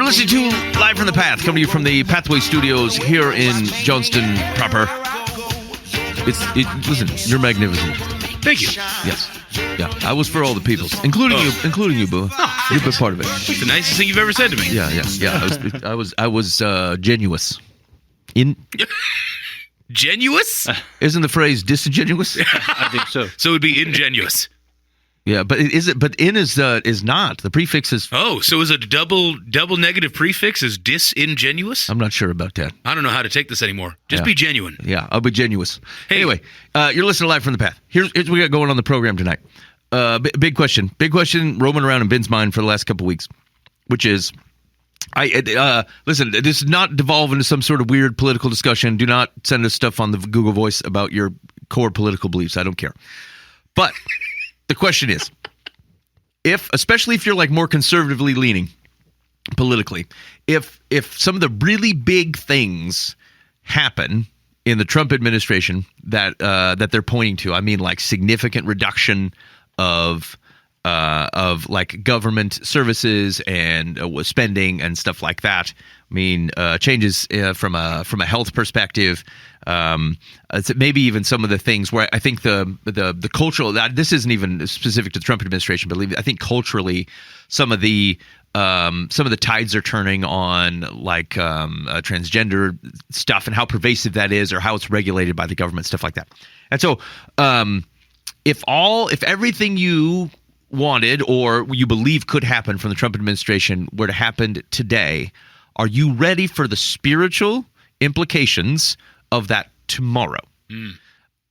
listening to Live from the Path, coming to you from the Pathway Studios here in Johnston proper. Listen, you're magnificent. Thank you. Yes. Yeah, I was for all the peoples, including you, Boo. You've been part of it. It's the nicest thing you've ever said to me. Yeah. I was genuous. Genuous? Isn't the phrase disingenuous? I think so. So it would be ingenuous. Yeah, but But in is not. The prefix is. Oh, so is a double negative prefix is disingenuous? I'm not sure about that. I don't know how to take this anymore. Just be genuine. Yeah, I'll be genuous. Hey. Anyway, you're listening to Live from the Path. Here's what we got going on the program tonight. Big question roaming around in Ben's mind for the last couple weeks, which is, listen, this is not devolve into some sort of weird political discussion. Do not send us stuff on the Google Voice about your core political beliefs. I don't care. But the question is, especially if you're like more conservatively leaning politically, if some of the really big things happen in the Trump administration that they're pointing to, I mean, like significant reduction of like government services and spending and stuff like that. I mean, changes from a health perspective. Maybe even some of the things where I think the cultural, this isn't even specific to the Trump administration, but I think culturally some of the tides are turning on, like transgender stuff and how pervasive that is, or how it's regulated by the government, stuff like that. And so if everything you wanted or you believe could happen from the Trump administration were to happen today, are you ready for the spiritual implications of that tomorrow?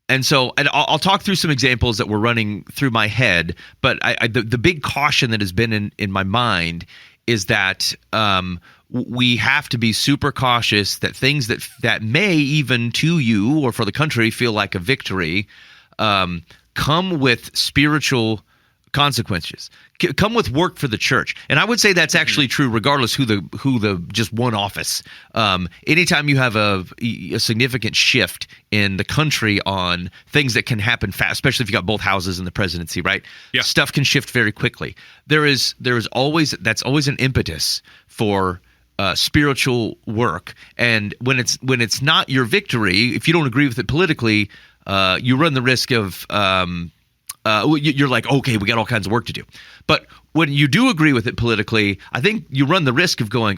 And so, and I'll talk through some examples that were running through my head, but the big caution that has been in my mind is that we have to be super cautious that things that may even to you or for the country feel like a victory come with spiritual consequences, come with work for the church. And I would say that's actually true regardless who the just one office. Anytime you have a significant shift in the country on things that can happen fast, especially if you got both houses in the presidency, right? Yeah. Stuff can shift very quickly. That's always an impetus for spiritual work. And when it's not your victory, if you don't agree with it politically, you run the risk of you're like, okay, we got all kinds of work to do. But when you do agree with it politically, I think you run the risk of going,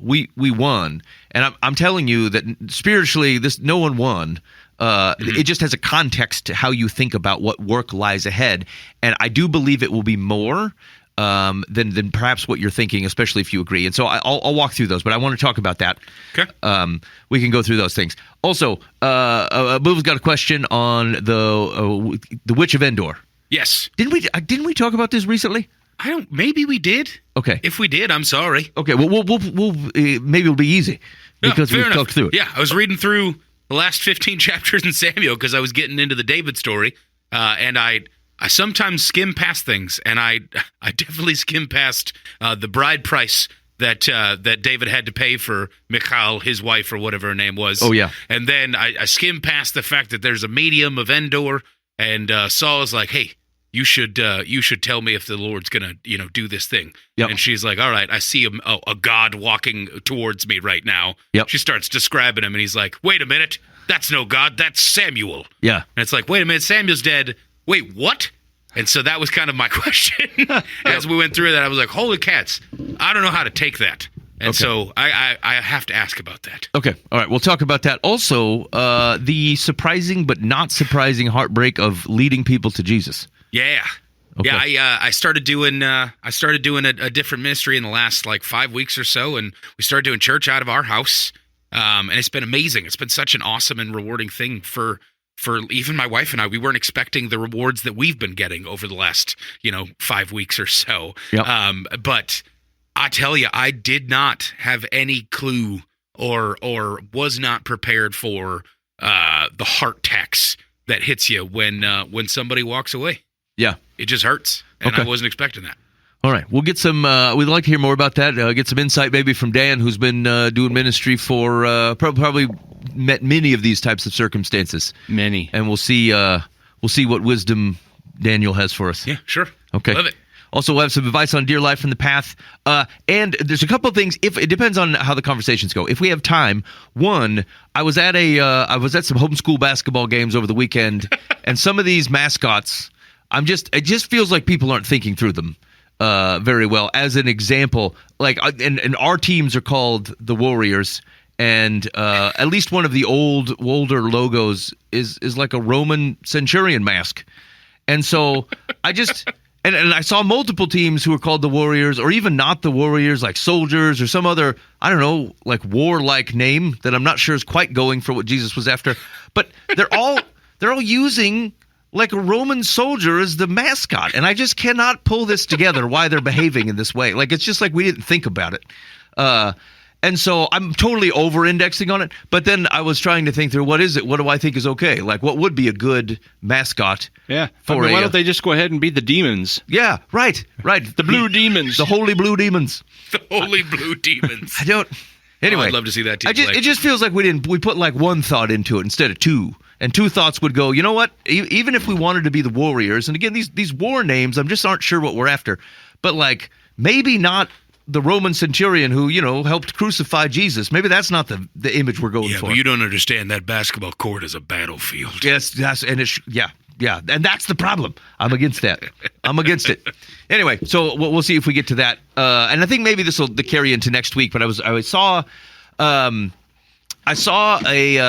we won. And I'm telling you that spiritually, no one won. It just has a context to how you think about what work lies ahead. And I do believe it will be more than perhaps what you're thinking, especially if you agree. And so I'll walk through those, but I want to talk about that. Okay. We can go through those things. Also, Boo's got a question on the Witch of Endor. Yes. Didn't we talk about this recently? Maybe we did. Okay. If we did, I'm sorry. Okay. Well, we'll maybe it'll be easy because we've talked through it. Yeah, I was reading through the last 15 chapters in Samuel because I was getting into the David story, and I sometimes skim past things, and I definitely skim past the bride price that David had to pay for Michal, his wife, or whatever her name was. Oh, yeah. And then I skim past the fact that there's a medium of Endor, and Saul is like, hey, you should tell me if the Lord's going to, do this thing. Yep. And she's like, all right, I see a God walking towards me right now. Yep. She starts describing him, and he's like, wait a minute, that's no God, that's Samuel. Yeah. And it's like, wait a minute, Samuel's dead. Wait, what? And so that was kind of my question. As we went through that, I was like, holy cats, I don't know how to take that. And so I have to ask about that. Okay. All right. We'll talk about that. Also, the surprising but not surprising heartbreak of leading people to Jesus. Yeah. Okay. Yeah, I started doing a different ministry in the last 5 weeks or so, and we started doing church out of our house. And it's been amazing. It's been such an awesome and rewarding thing for even my wife and I. We weren't expecting the rewards that we've been getting over the last 5 weeks or so. Yep. But I tell you, I did not have any clue or was not prepared for the heart tax that hits you when somebody walks away. Yeah, it just hurts, and I wasn't expecting that. All right, we'll get some. We'd like to hear more about that. Get some insight, maybe from Dan, who's been doing ministry for probably met many of these types of circumstances. Many, and we'll see what wisdom Daniel has for us. Yeah, sure. Okay. Love it. Also, we'll have some advice on deer life from the path. And there's a couple of things. If it depends on how the conversations go. If we have time, one, I was at some homeschool basketball games over the weekend, and some of these mascots, it just feels like people aren't thinking through them very well. As an example, like, and our teams are called the Warriors, and at least one of the older logos is like a Roman centurion mask. And so I just and I saw multiple teams who were called the Warriors, or even not the Warriors, like Soldiers or some other, I don't know, like warlike name that I'm not sure is quite going for what Jesus was after. But they're all using like a Roman soldier as the mascot, and I just cannot pull this together why they're behaving in this way. Like, it's just like we didn't think about it. And so I'm totally over-indexing on it. But then I was trying to think through, what is it? What do I think is okay? Like, what would be a good mascot? Yeah. Why don't they just go ahead and be the demons? Yeah, right. The blue demons. The holy blue demons. The holy blue demons. I don't. Anyway, I'd love to see that team. It just feels like we put like one thought into it instead of two. And two thoughts would go, you know what? Even if we wanted to be the Warriors, and again, these war names, I'm just aren't sure what we're after. But like, maybe not the Roman centurion who, helped crucify Jesus. Maybe that's not the image we're going for. Yeah, but you don't understand, that basketball court is a battlefield. Yes, yeah, and that's the problem. I'm against that. I'm against it. Anyway, so we'll see if we get to that. And I think maybe this will carry into next week. But I saw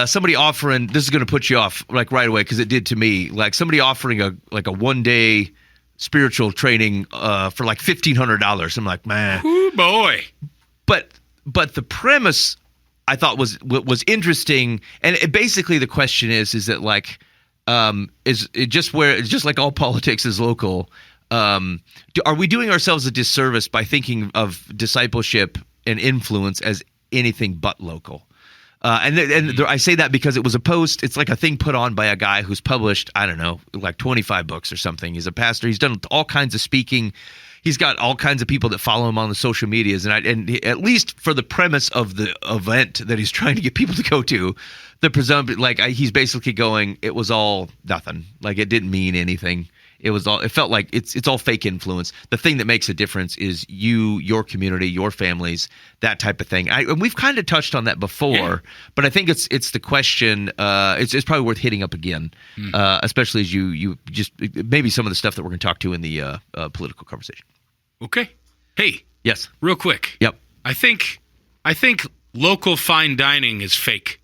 somebody offering. This is going to put you off like right away, because it did to me. Like, somebody offering a 1-day spiritual training for like $1,500. I'm like, man, oh boy. But the premise I thought was interesting, and basically the question is that like, is it just like all politics is local? Are we doing ourselves a disservice by thinking of discipleship and influence as anything but local? I say that because it was a post. It's like a thing put on by a guy who's published, I don't know, like 25 books or something. He's a pastor. He's done all kinds of speaking. He's got all kinds of people that follow him on the social medias. And at least for the premise of the event that he's trying to get people to go to, he's basically going, it was all nothing. Like, it didn't mean anything. It felt like it's all fake influence. The thing that makes a difference is you, your community, your families, that type of thing. And we've kind of touched on that before, but I think it's the question. It's probably worth hitting up again, especially as you just maybe some of the stuff that we're going to talk to in the political conversation. Okay. Hey. Yes. Real quick. Yep. I think local fine dining is fake.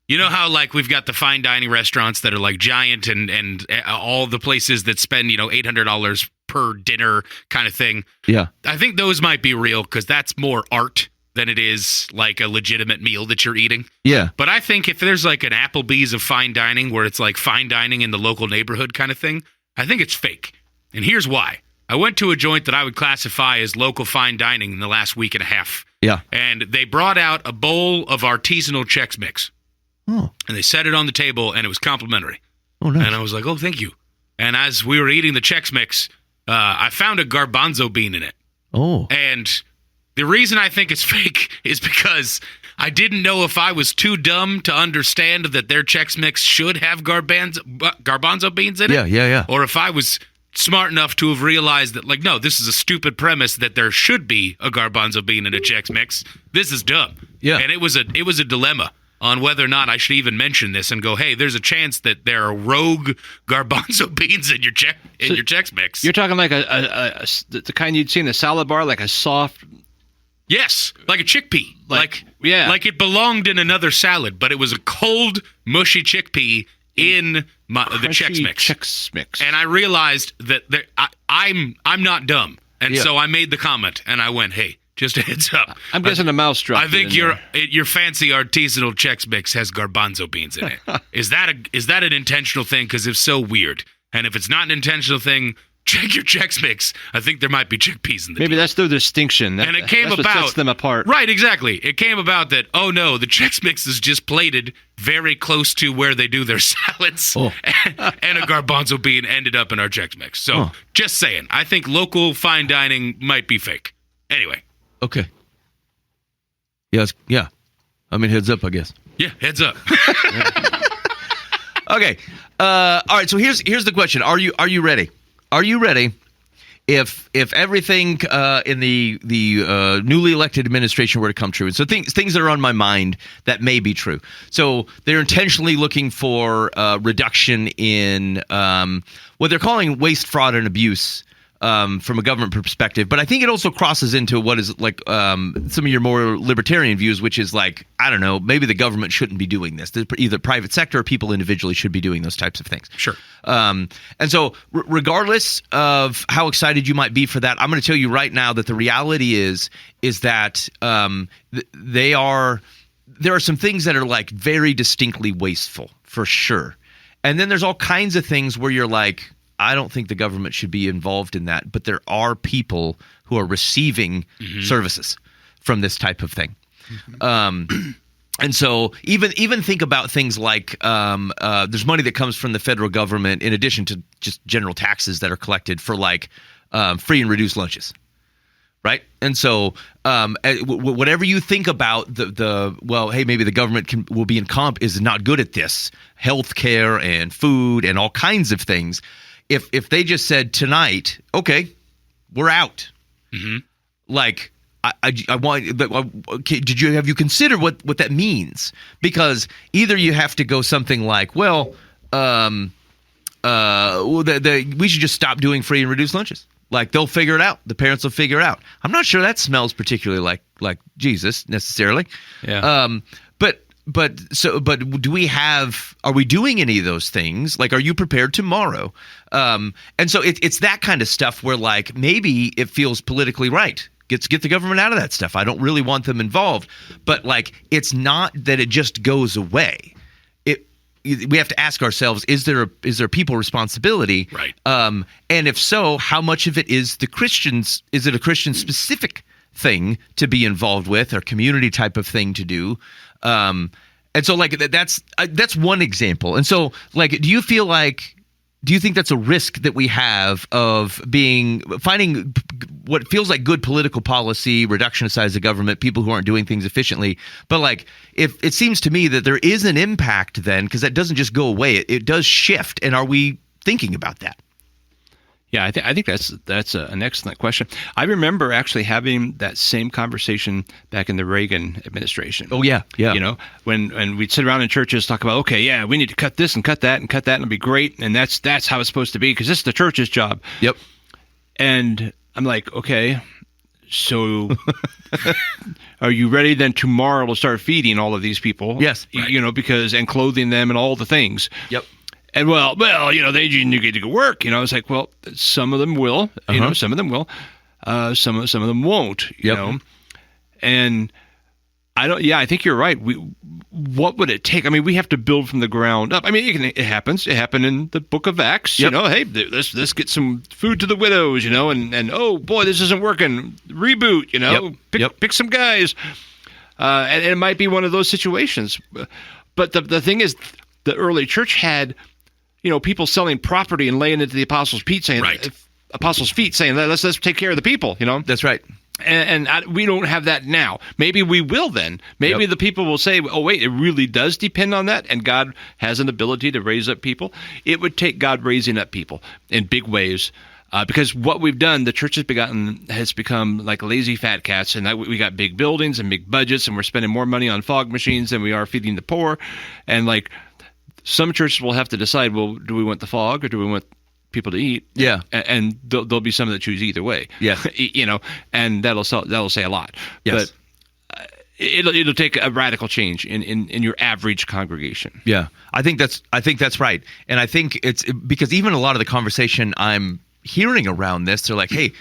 You know how, like, we've got the fine dining restaurants that are like giant and all the places that spend, $800 per dinner kind of thing. Yeah. I think those might be real, because that's more art than it is like a legitimate meal that you're eating. Yeah. But I think if there's like an Applebee's of fine dining, where it's like fine dining in the local neighborhood kind of thing, I think it's fake. And here's why. I went to a joint that I would classify as local fine dining in the last week and a half. Yeah. And they brought out a bowl of artisanal Chex Mix. Oh. And they set it on the table, and it was complimentary. Oh, nice. And I was like, oh, thank you. And as we were eating the Chex Mix, I found a garbanzo bean in it. Oh. And the reason I think it's fake is because I didn't know if I was too dumb to understand that their Chex Mix should have garbanzo beans in it. Yeah. Or if I was smart enough to have realized that, like, no, this is a stupid premise that there should be a garbanzo bean in a Chex Mix. This is dumb. Yeah. And it was a dilemma on whether or not I should even mention this and go, hey, there's a chance that there are rogue garbanzo beans in your Chex Mix. You're talking like the kind you'd see in a salad bar, like a soft... Yes, like a chickpea. Like it belonged in another salad, but it was a cold, mushy chickpea in the Chex Mix. Chex Mix. And I realized that I'm not dumb. And so I made the comment, and I went, hey, just a heads up. I'm guessing a mouse dropped. I think your fancy artisanal Chex Mix has garbanzo beans in it. Is that an intentional thing? Because if so, weird. And if it's not an intentional thing, check your Chex Mix. I think there might be chickpeas in the Maybe that's their distinction. And it came that's about. what sets them apart. Right, exactly. It came about that, oh no, the Chex Mix is just plated very close to where they do their salads. Oh. And a garbanzo bean ended up in our Chex Mix. So just saying, I think local fine dining might be fake. Anyway. Okay. Yeah. I mean, heads up, I guess. Yeah, heads up. Okay. All right. So here's the question. Are you ready? Are you ready if everything in the newly elected administration were to come true, and so things that are on my mind that may be true. So they're intentionally looking for reduction in what they're calling waste, fraud, and abuse. From a government perspective, but I think it also crosses into what is like some of your more libertarian views, which is like, I don't know, maybe the government shouldn't be doing this. Either private sector or people individually should be doing those types of things. Sure. And so regardless of how excited you might be for that, I'm going to tell you right now that the reality is that there are some things that are like very distinctly wasteful for sure. And then there's all kinds of things where you're like, I don't think the government should be involved in that, but there are people who are receiving services from this type of thing. And so even think about things like there's money that comes from the federal government in addition to just general taxes that are collected for like free and reduced lunches. Right. And so whatever you think about well, hey, maybe the government will be is not good at this, healthcare and food and all kinds of things. If they just said tonight, okay, we're out. Like I want. Okay, have you considered what that means? Because either you have to go something like, well, we should just stop doing free and reduced lunches. Like they'll figure it out. The parents will figure it out. I'm not sure that smells particularly like Jesus necessarily. Yeah. But do we are we doing any of those things? Like, are you prepared tomorrow? And so it's that kind of stuff where like maybe it feels politically right. Get the government out of that stuff. I don't really want them involved. But like, it's not that it just goes away. We have to ask ourselves, is there a people responsibility? Right. And if so, how much of it is the Christians? Is it a Christian specific thing to be involved with, or community type of thing to do? And so like that's one example. And so like, do you think that's a risk that we have of finding what feels like good political policy, reduction of size of government, people who aren't doing things efficiently? But like, if it seems to me that there is an impact then, because that doesn't just go away, it does shift. And are we thinking about that? Yeah, I think that's an excellent question. I remember actually having that same conversation back in the Reagan administration. Oh yeah. You know, when we'd sit around in churches talk about, okay, yeah, we need to cut this and cut that and cut that, and it'll be great, and that's how it's supposed to be because this is the church's job. Yep. And I'm like, okay, so are you ready then tomorrow to start feeding all of these people? Yes. You know, and clothing them and all the things. Yep. And well, you know, they need to go work. You know, it's like, well, some of them will. You know, some of them will. Some of them won't. You know, and I think you're right. What would it take? I mean, we have to build from the ground up. I mean, it happens. It happened in the Book of Acts. You know, hey, let's get some food to the widows. You know, and oh boy, this isn't working. Reboot. You know, pick some guys. And it might be one of those situations. But the thing is, the early church had, you know, people selling property and laying it to the apostles' feet, saying, let's take care of the people. You know, that's right. And we don't have that now. Maybe we will then. Maybe the people will say, oh, wait, it really does depend on that, and God has an ability to raise up people. It would take God raising up people in big ways. Because what we've done, the church has become like lazy fat cats, and we got big buildings and big budgets, and we're spending more money on fog machines than we are feeding the poor. And like some churches will have to decide, well, do we want the fog or do we want people to eat? Yeah. And there'll be some that choose either way. Yeah. You know, and that'll say a lot. Yes. But it'll take a radical change in your average congregation. Yeah. I think that's right. And I think it's because even a lot of the conversation I'm hearing around this, they're like, hey,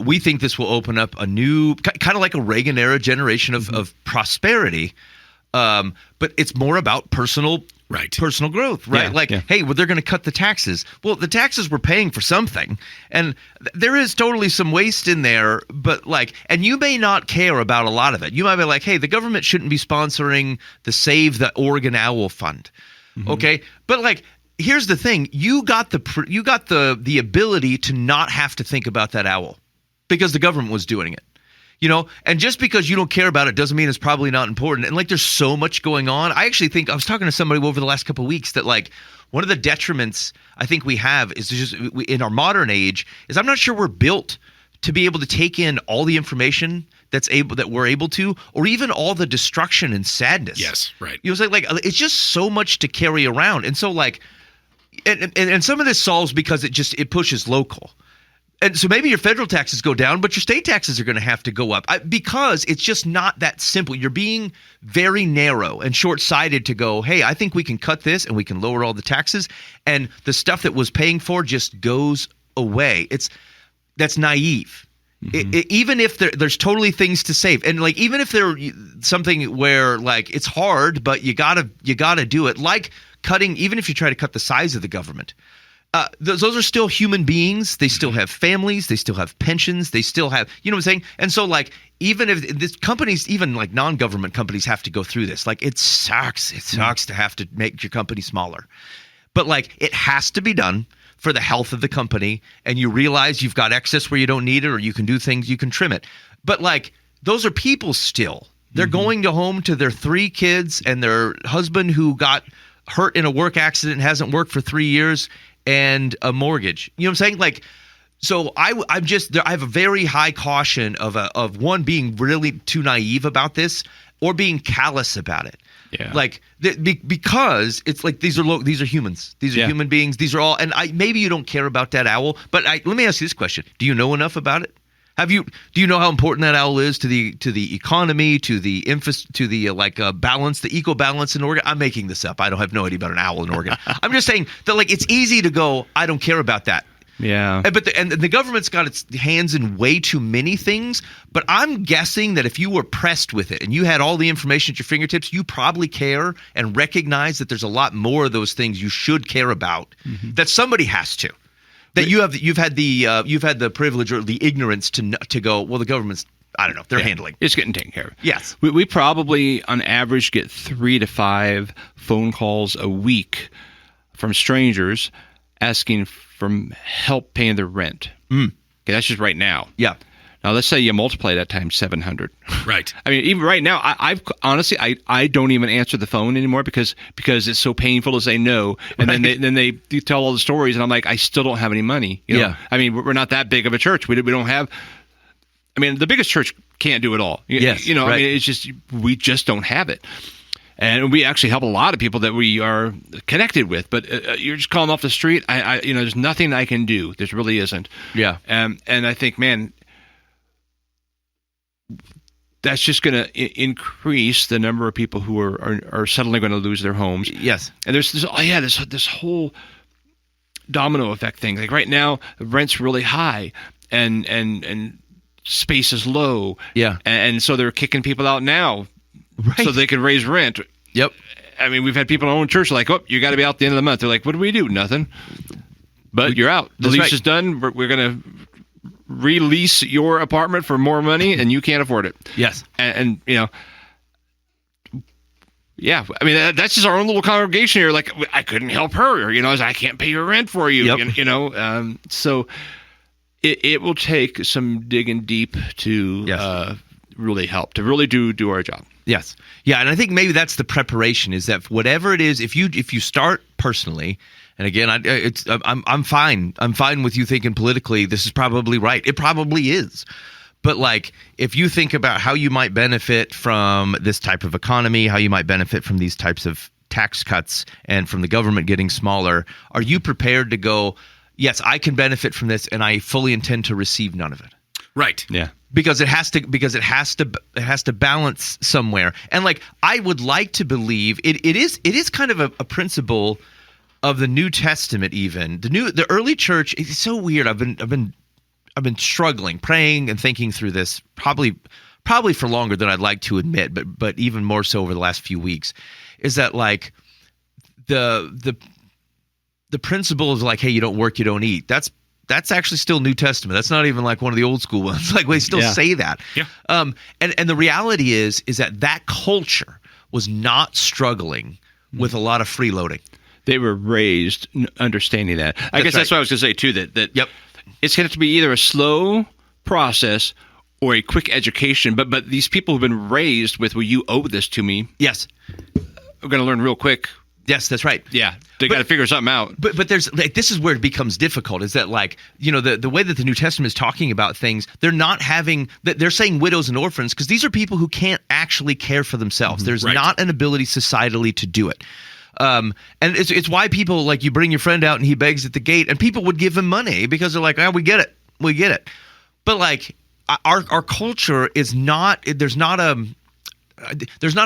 we think this will open up a new kind of like a Reagan era generation of prosperity. But it's more about personal growth, right? Hey, well, they're going to cut the taxes. Well, the taxes we're paying for something, and there is totally some waste in there, but like, and you may not care about a lot of it. You might be like, hey, the government shouldn't be sponsoring the Save the Oregon Owl Fund. Okay. But like, here's the thing. You got the ability to not have to think about that owl because the government was doing it. You know, and just because you don't care about it doesn't mean it's probably not important. And like, there's so much going on. I actually think I was talking to somebody over the last couple of weeks that like one of the detriments I think we have is just in our modern age is I'm not sure we're built to be able to take in all the information that we're able to, or even all the destruction and sadness. Yes, right. You know, like it's just so much to carry around, and so like, and some of this solves because it pushes local. And so maybe your federal taxes go down, but your state taxes are going to have to go up because it's just not that simple. You're being very narrow and short-sighted to go, hey, I think we can cut this and we can lower all the taxes, and the stuff that was paying for just goes away. That's naive. Even if there's totally things to save, and like even if there's something where like it's hard, but you gotta do it. Like cutting, even if you try to cut the size of the government. Those are still human beings. They still have families. They still have pensions. They still have, you know what I'm saying? And so like, even if this companies, even like non-government companies have to go through this, like it sucks. It sucks to have to make your company smaller, but like it has to be done for the health of the company. And you realize you've got excess where you don't need it, or you can do things, you can trim it. But like, those are people still. They're going home to their 3 kids and their husband who got hurt in a work accident, hasn't worked for 3 years, and a mortgage. You know what I'm saying? Like, so I have a very high caution of one, being really too naive about this, or being callous about it. Yeah. Like because it's like these are humans. These are human beings. These are all. And maybe you don't care about that owl, but let me ask you this question: do you know enough about it? Do you know how important that owl is to the economy, to the balance, the eco balance in Oregon? I'm making this up. I don't have no idea about an owl in Oregon. I'm just saying that like it's easy to go, I don't care about that. Yeah. But the government's got its hands in way too many things. But I'm guessing that if you were pressed with it and you had all the information at your fingertips, you probably care and recognize that there's a lot more of those things you should care about. That somebody has to. That you've had the privilege or the ignorance to go, well, the government's, I don't know, they're handling. It's getting taken care of. Yes. We probably on average get 3 to 5 phone calls a week from strangers asking for help paying their rent. Okay, that's just right now. Yeah. Now let's say you multiply that times 700. Right. I mean, even right now, I've honestly, I don't even answer the phone anymore because it's so painful to say no, and then they tell all the stories, and I'm like, I still don't have any money. You know? Yeah. I mean, we're not that big of a church. We don't have. I mean, the biggest church can't do it all. Yes. You know, right. I mean, it's just we just don't have it. And we actually help a lot of people that we are connected with, but you're just calling off the street. There's nothing I can do. There really isn't. Yeah. And I think, man, that's just going to increase the number of people who are suddenly going to lose their homes. Yes. And there's this whole domino effect thing. Like right now, the rent's really high, and space is low. Yeah. And so they're kicking people out now. Right. So they can raise rent. Yep. I mean, we've had people in our own church like, oh, you got to be out at the end of the month. They're like, what do we do? Nothing. But you're out. The lease is done. We're going to release your apartment for more money, and you can't afford it. Yes. And you know, yeah. I mean, that's just our own little congregation here. Like, I couldn't help her. You know, I can't pay your rent for you. Yep. You know, so it will take some digging deep to really help, to really do our job. Yes. Yeah, and I think maybe that's the preparation, is that whatever it is, if you start personally, and again, I'm fine. I'm fine with you thinking politically this is probably right. It probably is. But like, if you think about how you might benefit from this type of economy, how you might benefit from these types of tax cuts and from the government getting smaller, are you prepared to go, yes, I can benefit from this and I fully intend to receive none of it? Right. Yeah. Because it has to balance somewhere. And like, I would like to believe it is kind of a principle of the New Testament. Even the early church, it's so weird. I've been struggling, praying and thinking through this probably for longer than I'd like to admit, but even more so over the last few weeks, is that like the principle is like, hey, you don't work, you don't eat. That's actually still New Testament. That's not even like one of the old school ones. Like, we still say that. Yeah. And the reality is that culture was not struggling with a lot of freeloading. They were raised understanding that. I guess that's what I was going to say too. That Yep. It's going to be either a slow process or a quick education. But these people who've been raised with, well, you owe this to me. Yes. We're going to learn real quick Yes, that's right. Yeah, they got to figure something out. But there's like, this is where it becomes difficult. Is that like, the way that the New Testament is talking about things, they're not having that they're saying widows and orphans because these are people who can't actually care for themselves. There's not an ability societally to do it. And it's why people, like, you bring your friend out and he begs at the gate and people would give him money because they're like, we get it. But like our culture is not, there's not a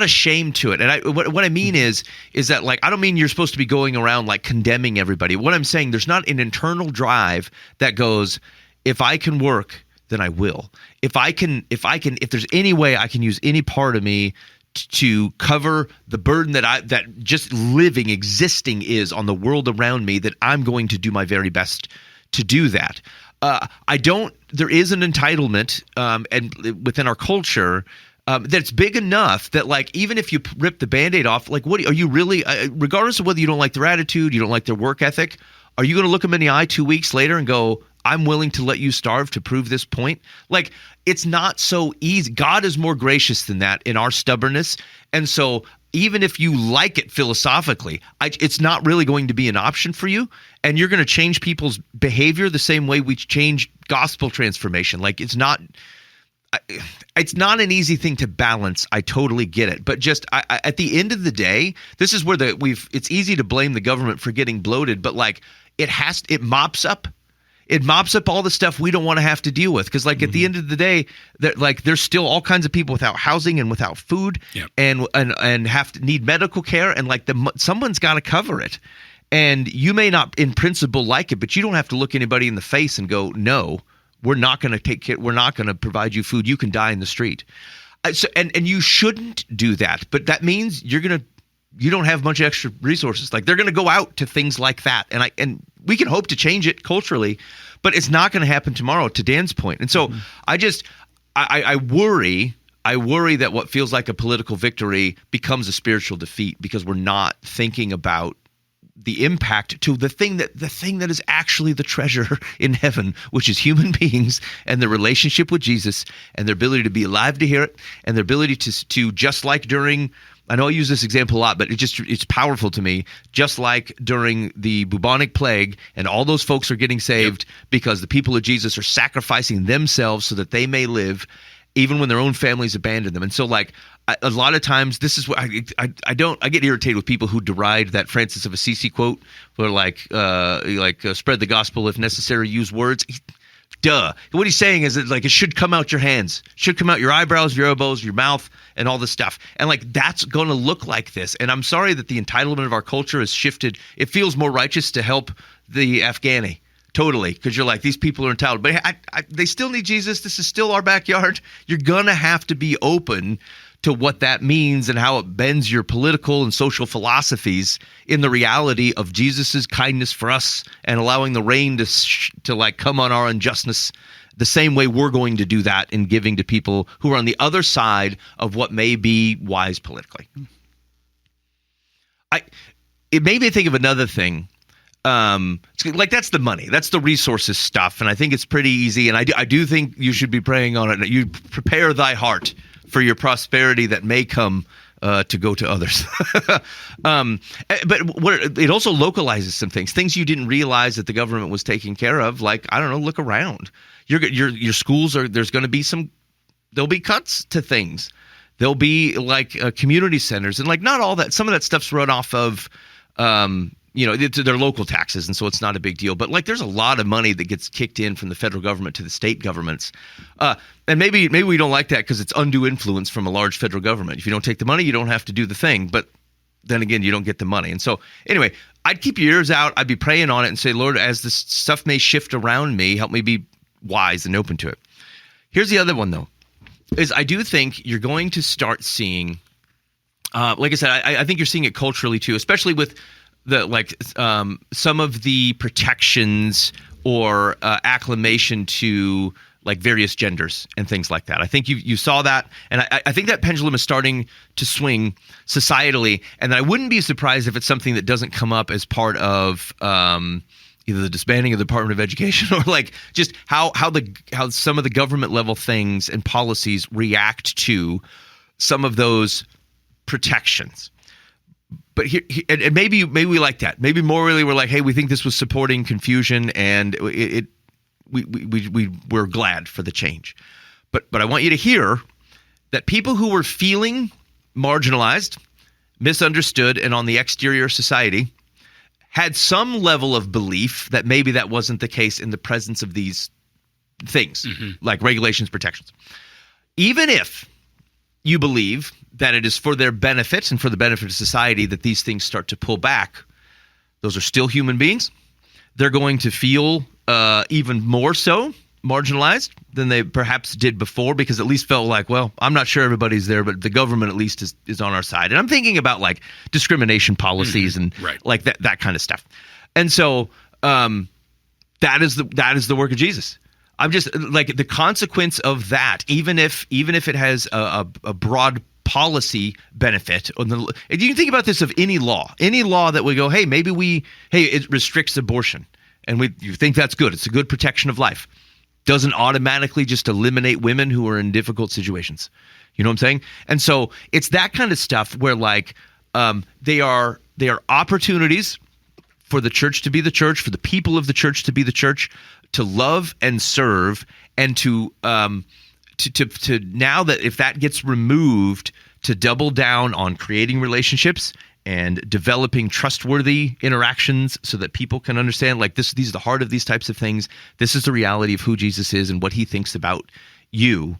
shame to it. And what I mean is that, like, I don't mean you're supposed to be going around like condemning everybody. What I'm saying, there's not an internal drive that goes, if I can work, then I will. If there's any way I can use any part of me to cover the burden that just existing is on the world around me, that I'm going to do my very best to do that. There is an entitlement and within our culture that's big enough that, like, even if you rip the Band-Aid off, like, what are you really, regardless of whether you don't like their attitude, you don't like their work ethic, are you going to look them in the eye 2 weeks later and go, I'm willing to let you starve to prove this point? Like, it's not so easy. God is more gracious than that in our stubbornness. And so even if you like it philosophically, it's not really going to be an option for you. And you're going to change people's behavior the same way we change gospel transformation. Like, it's not an easy thing to balance. I totally get it. But just at the end of the day, this is where it's easy to blame the government for getting bloated, but like it mops up all the stuff we don't want to have to deal with. Because like at the end of the day, there's still all kinds of people without housing and without food and have to need medical care, and like someone's got to cover it. And you may not in principle like it, but you don't have to look anybody in the face and go, no, we're not going to take care. We're not going to provide you food. You can die in the street. And you shouldn't do that. But that means you don't have a bunch of extra resources. Like, they're going to go out to things like that. And we can hope to change it culturally, but it's not going to happen tomorrow, to Dan's point. And so I worry that what feels like a political victory becomes a spiritual defeat because we're not thinking about the impact to the thing that is actually the treasure in heaven, which is human beings and their relationship with Jesus and their ability to be alive to hear it, and their ability to just like during, I know I use this example a lot, but it's powerful to me. Just like during the bubonic plague, and all those folks are getting saved because the people of Jesus are sacrificing themselves so that they may live, even when their own families abandon them. And so, like, a lot of times, this is what I get irritated with people who deride that Francis of Assisi quote, where spread the gospel if necessary, use words. Duh. What he's saying is that, like, it should come out your hands, should come out your eyebrows, your elbows, your mouth, and all this stuff. And like, that's going to look like this. And I'm sorry that the entitlement of our culture has shifted. It feels more righteous to help the Afghani. Totally, because you're like, these people are entitled. But they still need Jesus. This is still our backyard. You're going to have to be open to what that means and how it bends your political and social philosophies in the reality of Jesus's kindness for us and allowing the rain to like come on our injustice the same way we're going to do that in giving to people who are on the other side of what may be wise politically. It made me think of another thing. Like, that's the money, that's the resources stuff, and I think it's pretty easy, and I do think you should be praying on it. You prepare thy heart for your prosperity that may come to go to others. But it also localizes some things you didn't realize that the government was taking care of. Like, I don't know, look around. Your schools there'll be cuts to things. There'll be like community centers, and like, not all that. Some of that stuff's run off of their local taxes, and so it's not a big deal. But like, there's a lot of money that gets kicked in from the federal government to the state governments, and maybe we don't like that because it's undue influence from a large federal government. If you don't take the money, you don't have to do the thing. But then again, you don't get the money. And so anyway, I'd keep your ears out. I'd be praying on it and say, Lord, as this stuff may shift around me, help me be wise and open to it. Here's the other one, though, is I do think you're going to start seeing, like I said, I think you're seeing it culturally too, especially with some of the protections or acclimation to like various genders and things like that. I think you saw that, and I think that pendulum is starting to swing societally, and I wouldn't be surprised if it's something that doesn't come up as part of either the disbanding of the Department of Education or like just how some of the government level things and policies react to some of those protections. But and maybe we like that. Maybe morally we're like, hey, we think this was supporting confusion, and we're glad for the change. But I want you to hear that people who were feeling marginalized, misunderstood, and on the exterior of society had some level of belief that maybe that wasn't the case in the presence of these things, like regulations, protections. Even if you believe that it is for their benefit and for the benefit of society that these things start to pull back, those are still human beings. They're going to feel even more so marginalized than they perhaps did before, because at least felt like, well, I'm not sure everybody's there, but the government at least is on our side. And I'm thinking about like discrimination policies and like that kind of stuff. And so that is the work of Jesus. I'm just like the consequence of that, even if it has a broad policy benefit. You can think about this of any law that we go, hey, it restricts abortion, and you think that's good. It's a good protection of life. Doesn't automatically just eliminate women who are in difficult situations. You know what I'm saying? And so it's that kind of stuff where like they are opportunities for the church to be the church, for the people of the church to be the church, to love and serve, and to now that if that gets removed, to double down on creating relationships and developing trustworthy interactions so that people can understand like these are the heart of these types of things. This is the reality of who Jesus is and what he thinks about you.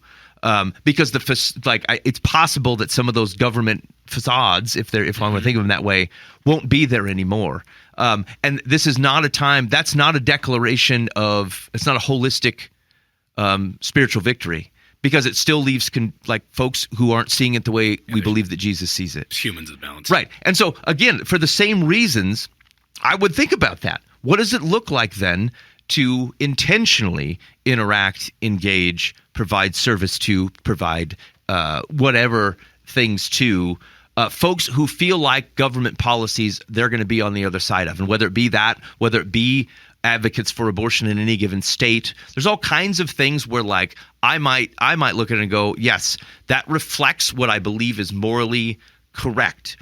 Because it's possible that some of those government facades, if I'm going to think of them that way, won't be there anymore. And this is not a time. That's not a declaration of. It's not a holistic spiritual victory, because it still leaves folks who aren't seeing it the way we believe that Jesus sees it. It's humans as balance, right? And so again, for the same reasons, I would think about that. What does it look like then to intentionally interact, engage, provide service to, provide whatever things to folks who feel like government policies they're going to be on the other side of? And whether it be advocates for abortion in any given state, there's all kinds of things where like I might look at it and go, yes, that reflects what I believe is morally correct.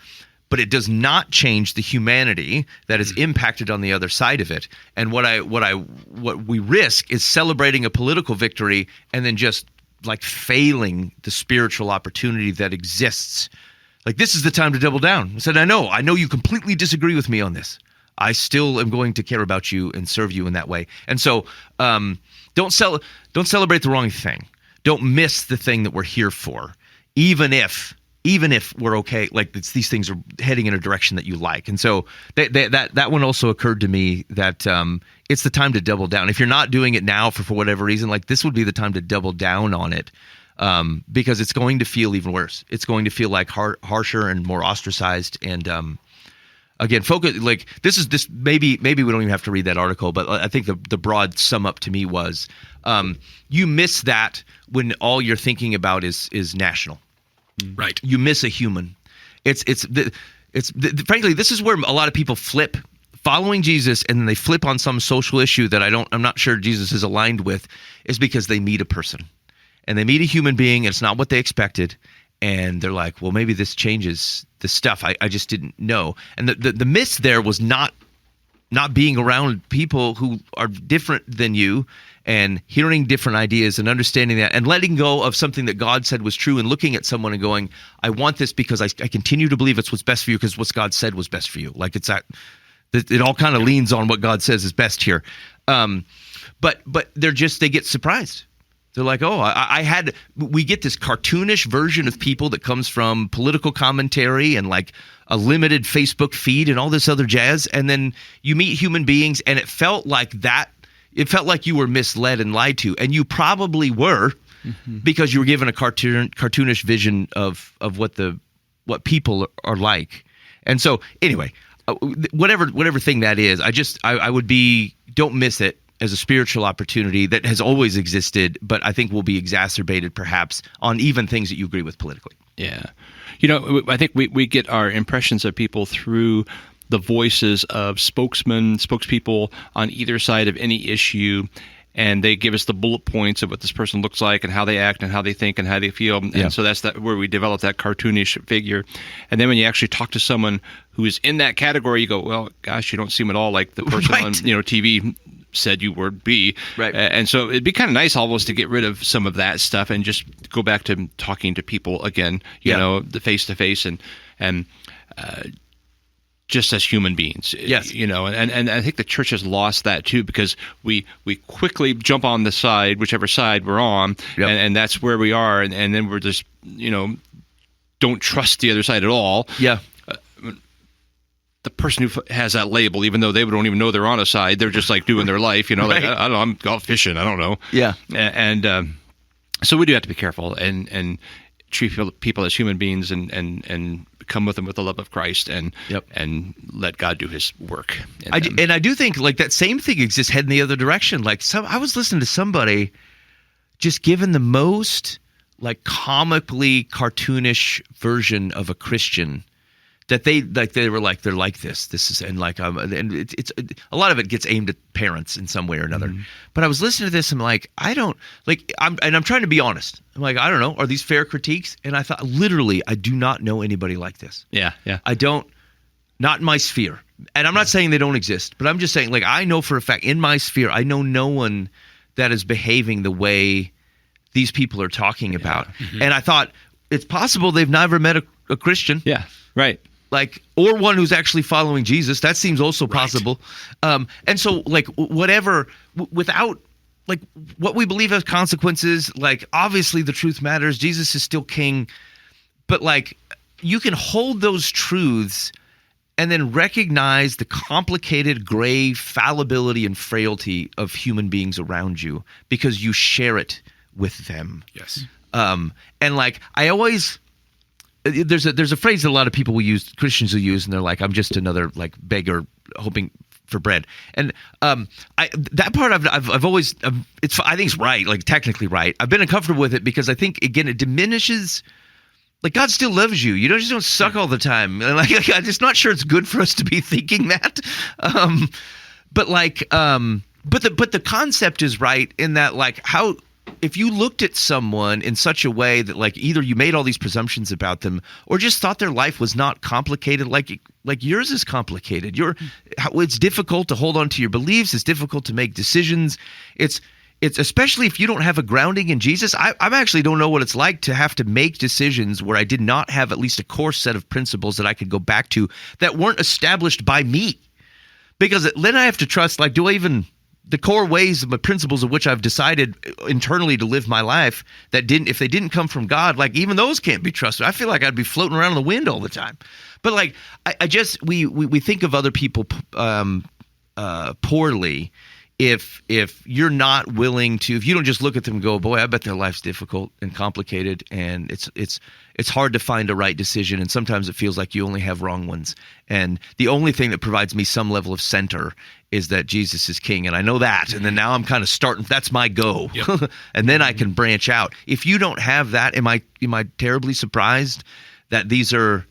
But it does not change the humanity that is impacted on the other side of it. And what we risk is celebrating a political victory and then just like failing the spiritual opportunity that exists. Like, this is the time to double down. I said, I know you completely disagree with me on this. I still am going to care about you and serve you in that way. And so don't celebrate the wrong thing. Don't miss the thing that we're here for, even if we're okay, like these things are heading in a direction that you like. And so that one also occurred to me that it's the time to double down. If you're not doing it now for whatever reason, like this would be the time to double down on it, because it's going to feel even worse. It's going to feel like harsher and more ostracized. And again, focus, like this maybe we don't even have to read that article, but I think the broad sum up to me was you miss that when all you're thinking about is national. Right. You miss a human. Frankly, this is where a lot of people flip following Jesus, and then they flip on some social issue that I'm not sure Jesus is aligned with, is because they meet a person and they meet a human being and it's not what they expected. And they're like, well, maybe this changes the stuff I just didn't know. And the miss there was not being around people who are different than you and hearing different ideas and understanding that and letting go of something that God said was true and looking at someone and going, I want this because I continue to believe it's what's best for you because what God said was best for you. Like it all kind of leans on what God says is best here. But they get surprised. They're like, oh, we get this cartoonish version of people that comes from political commentary and like a limited Facebook feed and all this other jazz. And then you meet human beings and it felt like you were misled and lied to. And you probably were, because you were given a cartoonish vision of what people are like. And so anyway, whatever thing that is, I would be, don't miss it as a spiritual opportunity that has always existed, but I think will be exacerbated perhaps on even things that you agree with politically. Yeah. I think we get our impressions of people through the voices of spokespeople on either side of any issue. and they give us the bullet points of what this person looks like and how they act and how they think and how they feel. And so that's where we develop that cartoonish figure. And then when you actually talk to someone who is in that category, you go, well, gosh, you don't seem at all like the person on TV said you would be. Right. And so it'd be kind of nice almost to get rid of some of that stuff and just go back to talking to people again, you know, the face to face and just as human beings. Yes. You know, and I think the church has lost that too, because we quickly jump on the side, whichever side we're on, and that's where we are, and then we're just, you know, don't trust the other side at all. Yeah. The person who has that label, even though they don't even know they're on a side, they're just like doing their life, you know, like, I don't know, I'm out fishing, I don't know. Yeah. And so we do have to be careful and treat people as human beings and come with them with the love of Christ and let God do his work. I do think like that same thing exists heading the other direction. Like I was listening to somebody just given the most like comically cartoonish version of a Christian that they were like, they're like this is, and like, and it's a lot of it gets aimed at parents in some way or another. Mm-hmm. But I was listening to this, I'm like, I don't like, I'm trying to be honest. I'm like, I don't know, are these fair critiques? And I thought, literally, I do not know anybody like this. Yeah. I don't, not in my sphere. And I'm not saying they don't exist, but I'm just saying, like, I know for a fact in my sphere, I know no one that is behaving the way these people are talking about. Mm-hmm. And I thought it's possible they've never met a Christian. Yeah, right. Like, or one who's actually following Jesus. That seems also possible. And so, like, whatever, without, like, what we believe has consequences, like, obviously the truth matters. Jesus is still king. But, like, you can hold those truths and then recognize the complicated, gray fallibility and frailty of human beings around you because you share it with them. Yes. And, like, I always... There's a phrase that a lot of people will use, Christians will use, and they're like, I'm just another like beggar hoping for bread. And that part I've always I think it's right, like technically right. I've been uncomfortable with it because I think again it diminishes. Like God still loves you. You just don't suck all the time. And like I'm just not sure it's good for us to be thinking that. But the concept is right in that like how. If you looked at someone in such a way that like either you made all these presumptions about them or just thought their life was not complicated, like yours is complicated. It's difficult to hold on to your beliefs. It's difficult to make decisions. It's especially if you don't have a grounding in Jesus. I actually don't know what it's like to have to make decisions where I did not have at least a core set of principles that I could go back to that weren't established by me. Because then I have to trust, like, do I even... the core ways of the principles of which I've decided internally to live my life that if they didn't come from God, like even those can't be trusted. I feel like I'd be floating around in the wind all the time. But like, I just, we think of other people poorly if you're not willing to, if you don't just look at them and go, boy, I bet their life's difficult and complicated and it's hard to find a right decision. And sometimes it feels like you only have wrong ones. And the only thing that provides me some level of center is that Jesus is king. And I know that. And then now I'm kind of starting, that's my go. Yep. And then I can branch out. If you don't have that, am I terribly surprised that these are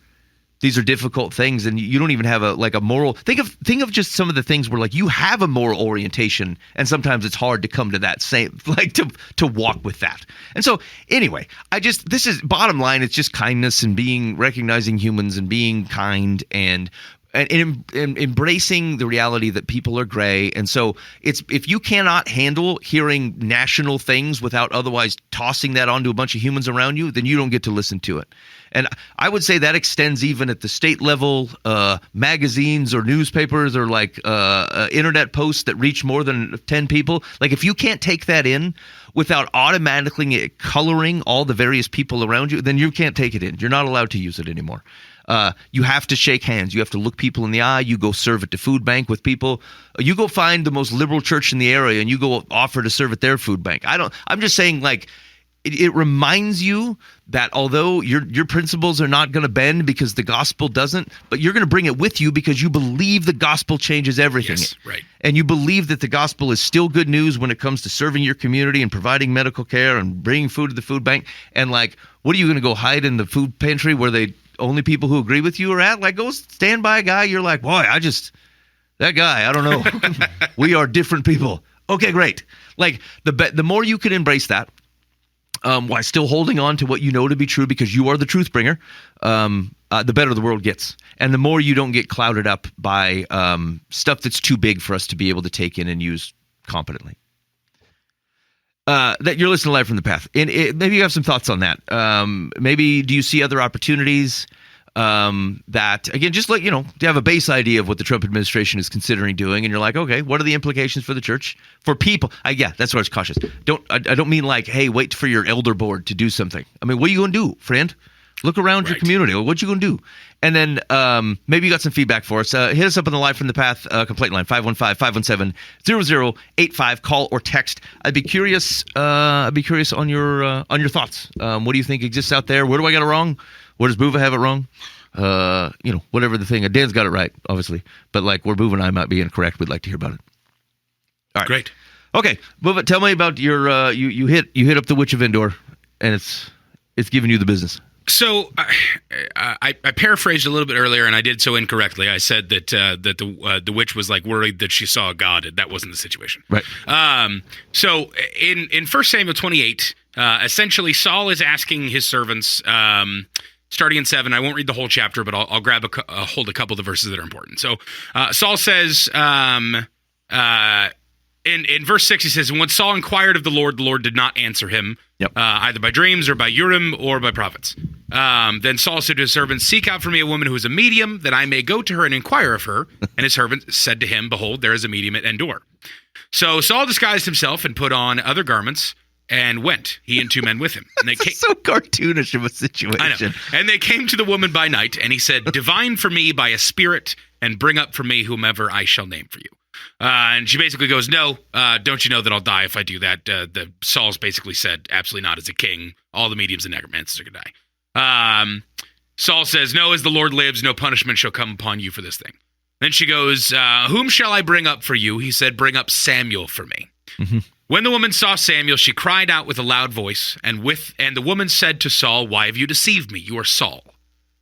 difficult things and you don't even have a moral, think of just some of the things where like you have a moral orientation and sometimes it's hard to come to that same, like to walk with that. And so anyway, this is bottom line. It's just kindness and recognizing humans and being kind and embracing the reality that people are gray. And so if you cannot handle hearing national things without otherwise tossing that onto a bunch of humans around you, then you don't get to listen to it. And I would say that extends even at the state level, magazines or newspapers or like internet posts that reach more than 10 people. Like if you can't take that in without automatically coloring all the various people around you, then you can't take it in. You're not allowed to use it anymore. You have to shake hands. You have to look people in the eye. You go serve at the food bank with people. You go find the most liberal church in the area and you go offer to serve at their food bank. I'm just saying like it reminds you that although your principles are not going to bend because the gospel doesn't, but you're going to bring it with you because you believe the gospel changes everything. Yes, right. And you believe that the gospel is still good news when it comes to serving your community and providing medical care and bringing food to the food bank. And like, what are you going to go hide in the food pantry where only people who agree with you are at? Like, go stand by a guy. You're like, boy, that guy, I don't know. We are different people. Okay, great. like the more you can embrace that, while still holding on to what you know to be true because you are the truth bringer, the better the world gets. And the more you don't get clouded up by stuff that's too big for us to be able to take in and use competently. That you're listening to Live from the Path. And maybe you have some thoughts on that. Maybe do you see other opportunities that, again, just like, to have a base idea of what the Trump administration is considering doing, and you're like, okay, what are the implications for the church, for people? That's why I was cautious. I don't mean like, hey, wait for your elder board to do something. I mean, what are you going to do, friend? Look around your community. What you going to do? And then maybe you got some feedback for us. Hit us up on the Live from the Path complaint line, 515-517-0085. Call or text. I'd be curious on your thoughts. What do you think exists out there? Where do I get it wrong? Where does Buva have it wrong? Whatever the thing. Dan's got it right, obviously. But like where Buva and I might be incorrect, we'd like to hear about it. All right. Great. Okay, Buva, tell me about your you hit up the Witch of Endor, and it's giving you the business. So I paraphrased a little bit earlier, and I did so incorrectly. I said that the witch was like worried that she saw a god. That wasn't the situation. Right. So in 1 Samuel 28, essentially Saul is asking his servants, starting in 7. I won't read the whole chapter, but I'll grab hold a couple of the verses that are important. So Saul says. In verse 6, he says, "And when Saul inquired of the Lord did not answer him, either by dreams or by Urim or by prophets. Then Saul said to his servants, 'Seek out for me a woman who is a medium, that I may go to her and inquire of her.' And his servant said to him, 'Behold, there is a medium at Endor.' So Saul disguised himself and put on other garments and went, he and 2 men with him. And they came, so cartoonish of a situation. I know. And they came to the woman by night, and he said, 'Divine for me by a spirit, and bring up for me whomever I shall name for you.' And she basically goes, 'No, don't you know that I'll die if I do that?' The Saul's basically said, 'Absolutely not. As a king, all the mediums and necromancers are going to die.' Saul says, 'No, as the Lord lives, no punishment shall come upon you for this thing.' Then she goes, 'Whom shall I bring up for you?' He said, 'Bring up Samuel for me.' Mm-hmm. When the woman saw Samuel, she cried out with a loud voice, and the woman said to Saul, 'Why have you deceived me? You are Saul.'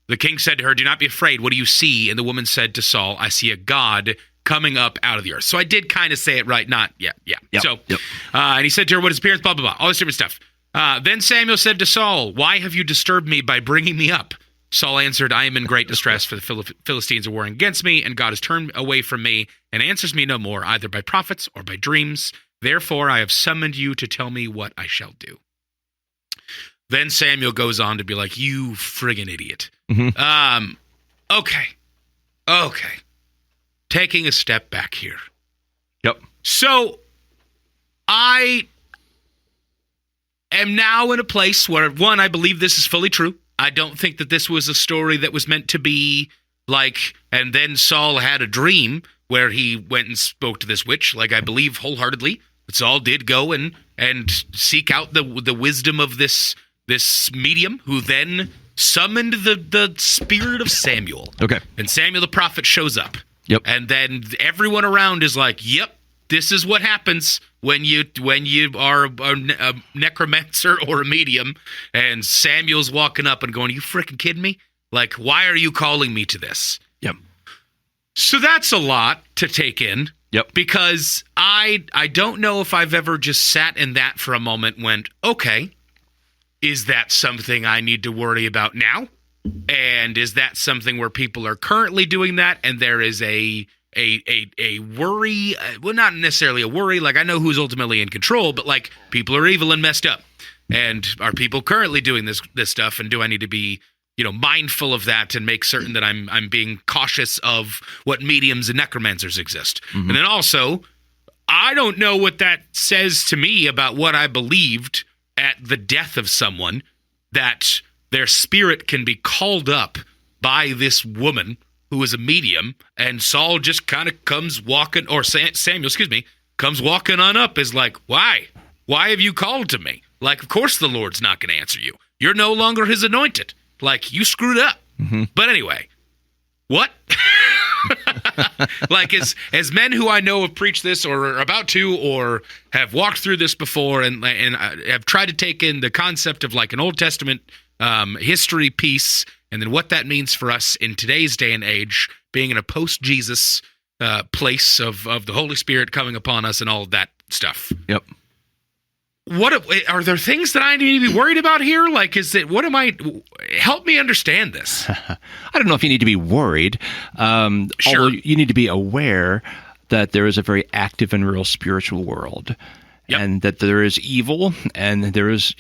The king said to her, 'Do not be afraid. What do you see?' And the woman said to Saul, 'I see a god coming up out of the earth.'" So I did kind of say it right, not, yeah. And he said to her, "What is appearance?" Blah, blah, blah, all this different stuff. Then Samuel said to Saul, "Why have you disturbed me by bringing me up?" Saul answered, "I am in great distress, for the Philistines are warring against me, and God has turned away from me and answers me no more, either by prophets or by dreams. Therefore I have summoned you to tell me what I shall do." Then Samuel goes on to be like, "You friggin' idiot." Mm-hmm. Okay. Taking a step back here. Yep. So I am now in a place where, one, I believe this is fully true. I don't think that this was a story that was meant to be like, and then Saul had a dream where he went and spoke to this witch. Like, I believe wholeheartedly that Saul did go and seek out the wisdom of this medium, who then summoned the spirit of Samuel. Okay. And Samuel the prophet shows up. Yep. And then everyone around is like, "Yep, this is what happens when you are a necromancer or a medium." And Samuel's walking up and going, "You freaking kidding me? Like, why are you calling me to this?" Yep. So that's a lot to take in. Yep. Because I don't know if I've ever just sat in that for a moment and went, okay, is that something I need to worry about now? And is that something where people are currently doing that, and there is a worry? Well, not necessarily a worry. Like, I know who's ultimately in control, but like, people are evil and messed up. And are people currently doing this stuff? And do I need to be, mindful of that and make certain that I'm being cautious of what mediums and necromancers exist? Mm-hmm. And then also, I don't know what that says to me about what I believed at the death of someone, that their spirit can be called up by this woman who is a medium, and Saul just kind of comes walking, or Samuel, comes walking on up, is like, "Why? Why have you called to me?" Like, of course the Lord's not going to answer you. You're no longer his anointed. Like, you screwed up. Mm-hmm. But anyway, what? Like, as men who I know have preached this, or are about to, or have walked through this before, and have tried to take in the concept of like an Old Testament history piece, and then what that means for us in today's day and age, being in a post-Jesus place of the Holy Spirit coming upon us and all of that stuff. Yep. are there things that I need to be worried about here? Like, help me understand this. I don't know if you need to be worried. Sure. Although you need to be aware that there is a very active and real spiritual world. Yep. And that there is evil and there is,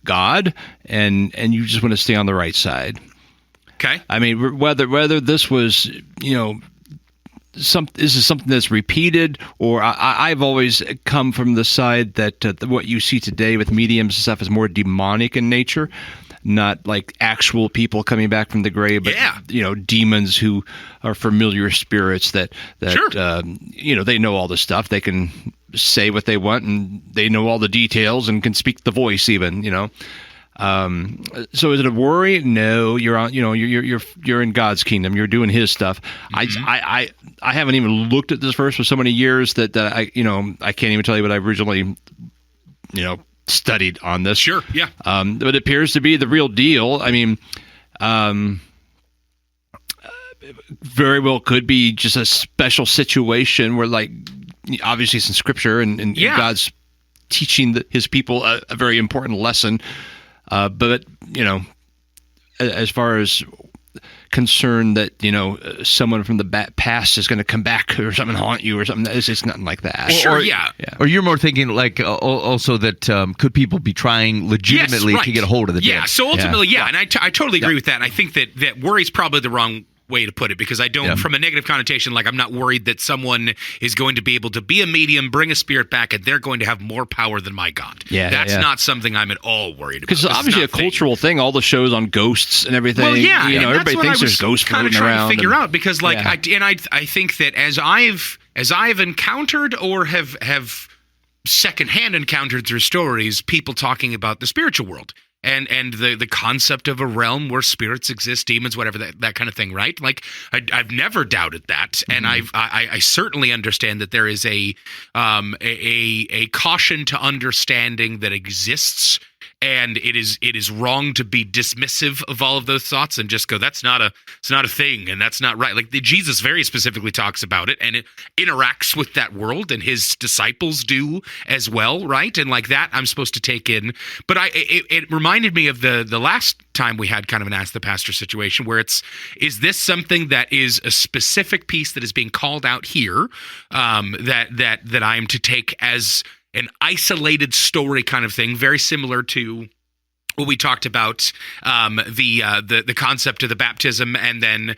God, and you just want to stay on the right side. Okay. I mean, whether this was, this is something that's repeated, or I've always come from the side that what you see today with mediums and stuff is more demonic in nature, not like actual people coming back from the grave, but demons who are familiar spirits that sure. They know all the stuff. They can say what they want, and they know all the details and can speak the voice even. So is it a worry? No, you're on. You're in God's kingdom. You're doing His stuff. Mm-hmm. I haven't even looked at this verse for so many years that I can't even tell you what I originally studied on this. Sure, yeah. But it appears to be the real deal. I mean, very well could be just a special situation where, like, obviously it's in Scripture and God's teaching His people a very important lesson. But as far as concern that someone from the past is going to come back or something, haunt you or something, it's nothing like that. Sure, Or you're more thinking like also that could people be trying legitimately to get a hold of the dead? Yeah. So ultimately, and I totally agree with that. And I think that worry is probably the wrong way to put it, because I don't, from a negative connotation, like, I'm not worried that someone is going to be able to be a medium, bring a spirit back, and they're going to have more power than my God. That's not something I'm at all worried about. Because it's obviously a cultural thing. All the shows on ghosts and everything. Well, everybody thinks there's ghosts floating around. Trying to figure out, because I think that as I've encountered or have secondhand encountered through stories, people talking about the spiritual world. And the concept of a realm where spirits exist, demons, whatever, that kind of thing, right? Like, I've never doubted that, and I certainly understand that there is a caution to understanding that exists, and it is wrong to be dismissive of all of those thoughts and just go, it's not a thing, and that's not right. Like, Jesus very specifically talks about it, and it interacts with that world, and His disciples do as well, right? And like that, I'm supposed to take in. But it reminded me of the last time we had kind of an Ask the Pastor situation, where is this something that is a specific piece that is being called out here, that I'm to take as an isolated story kind of thing, very similar to what we talked about, the concept of the baptism, and then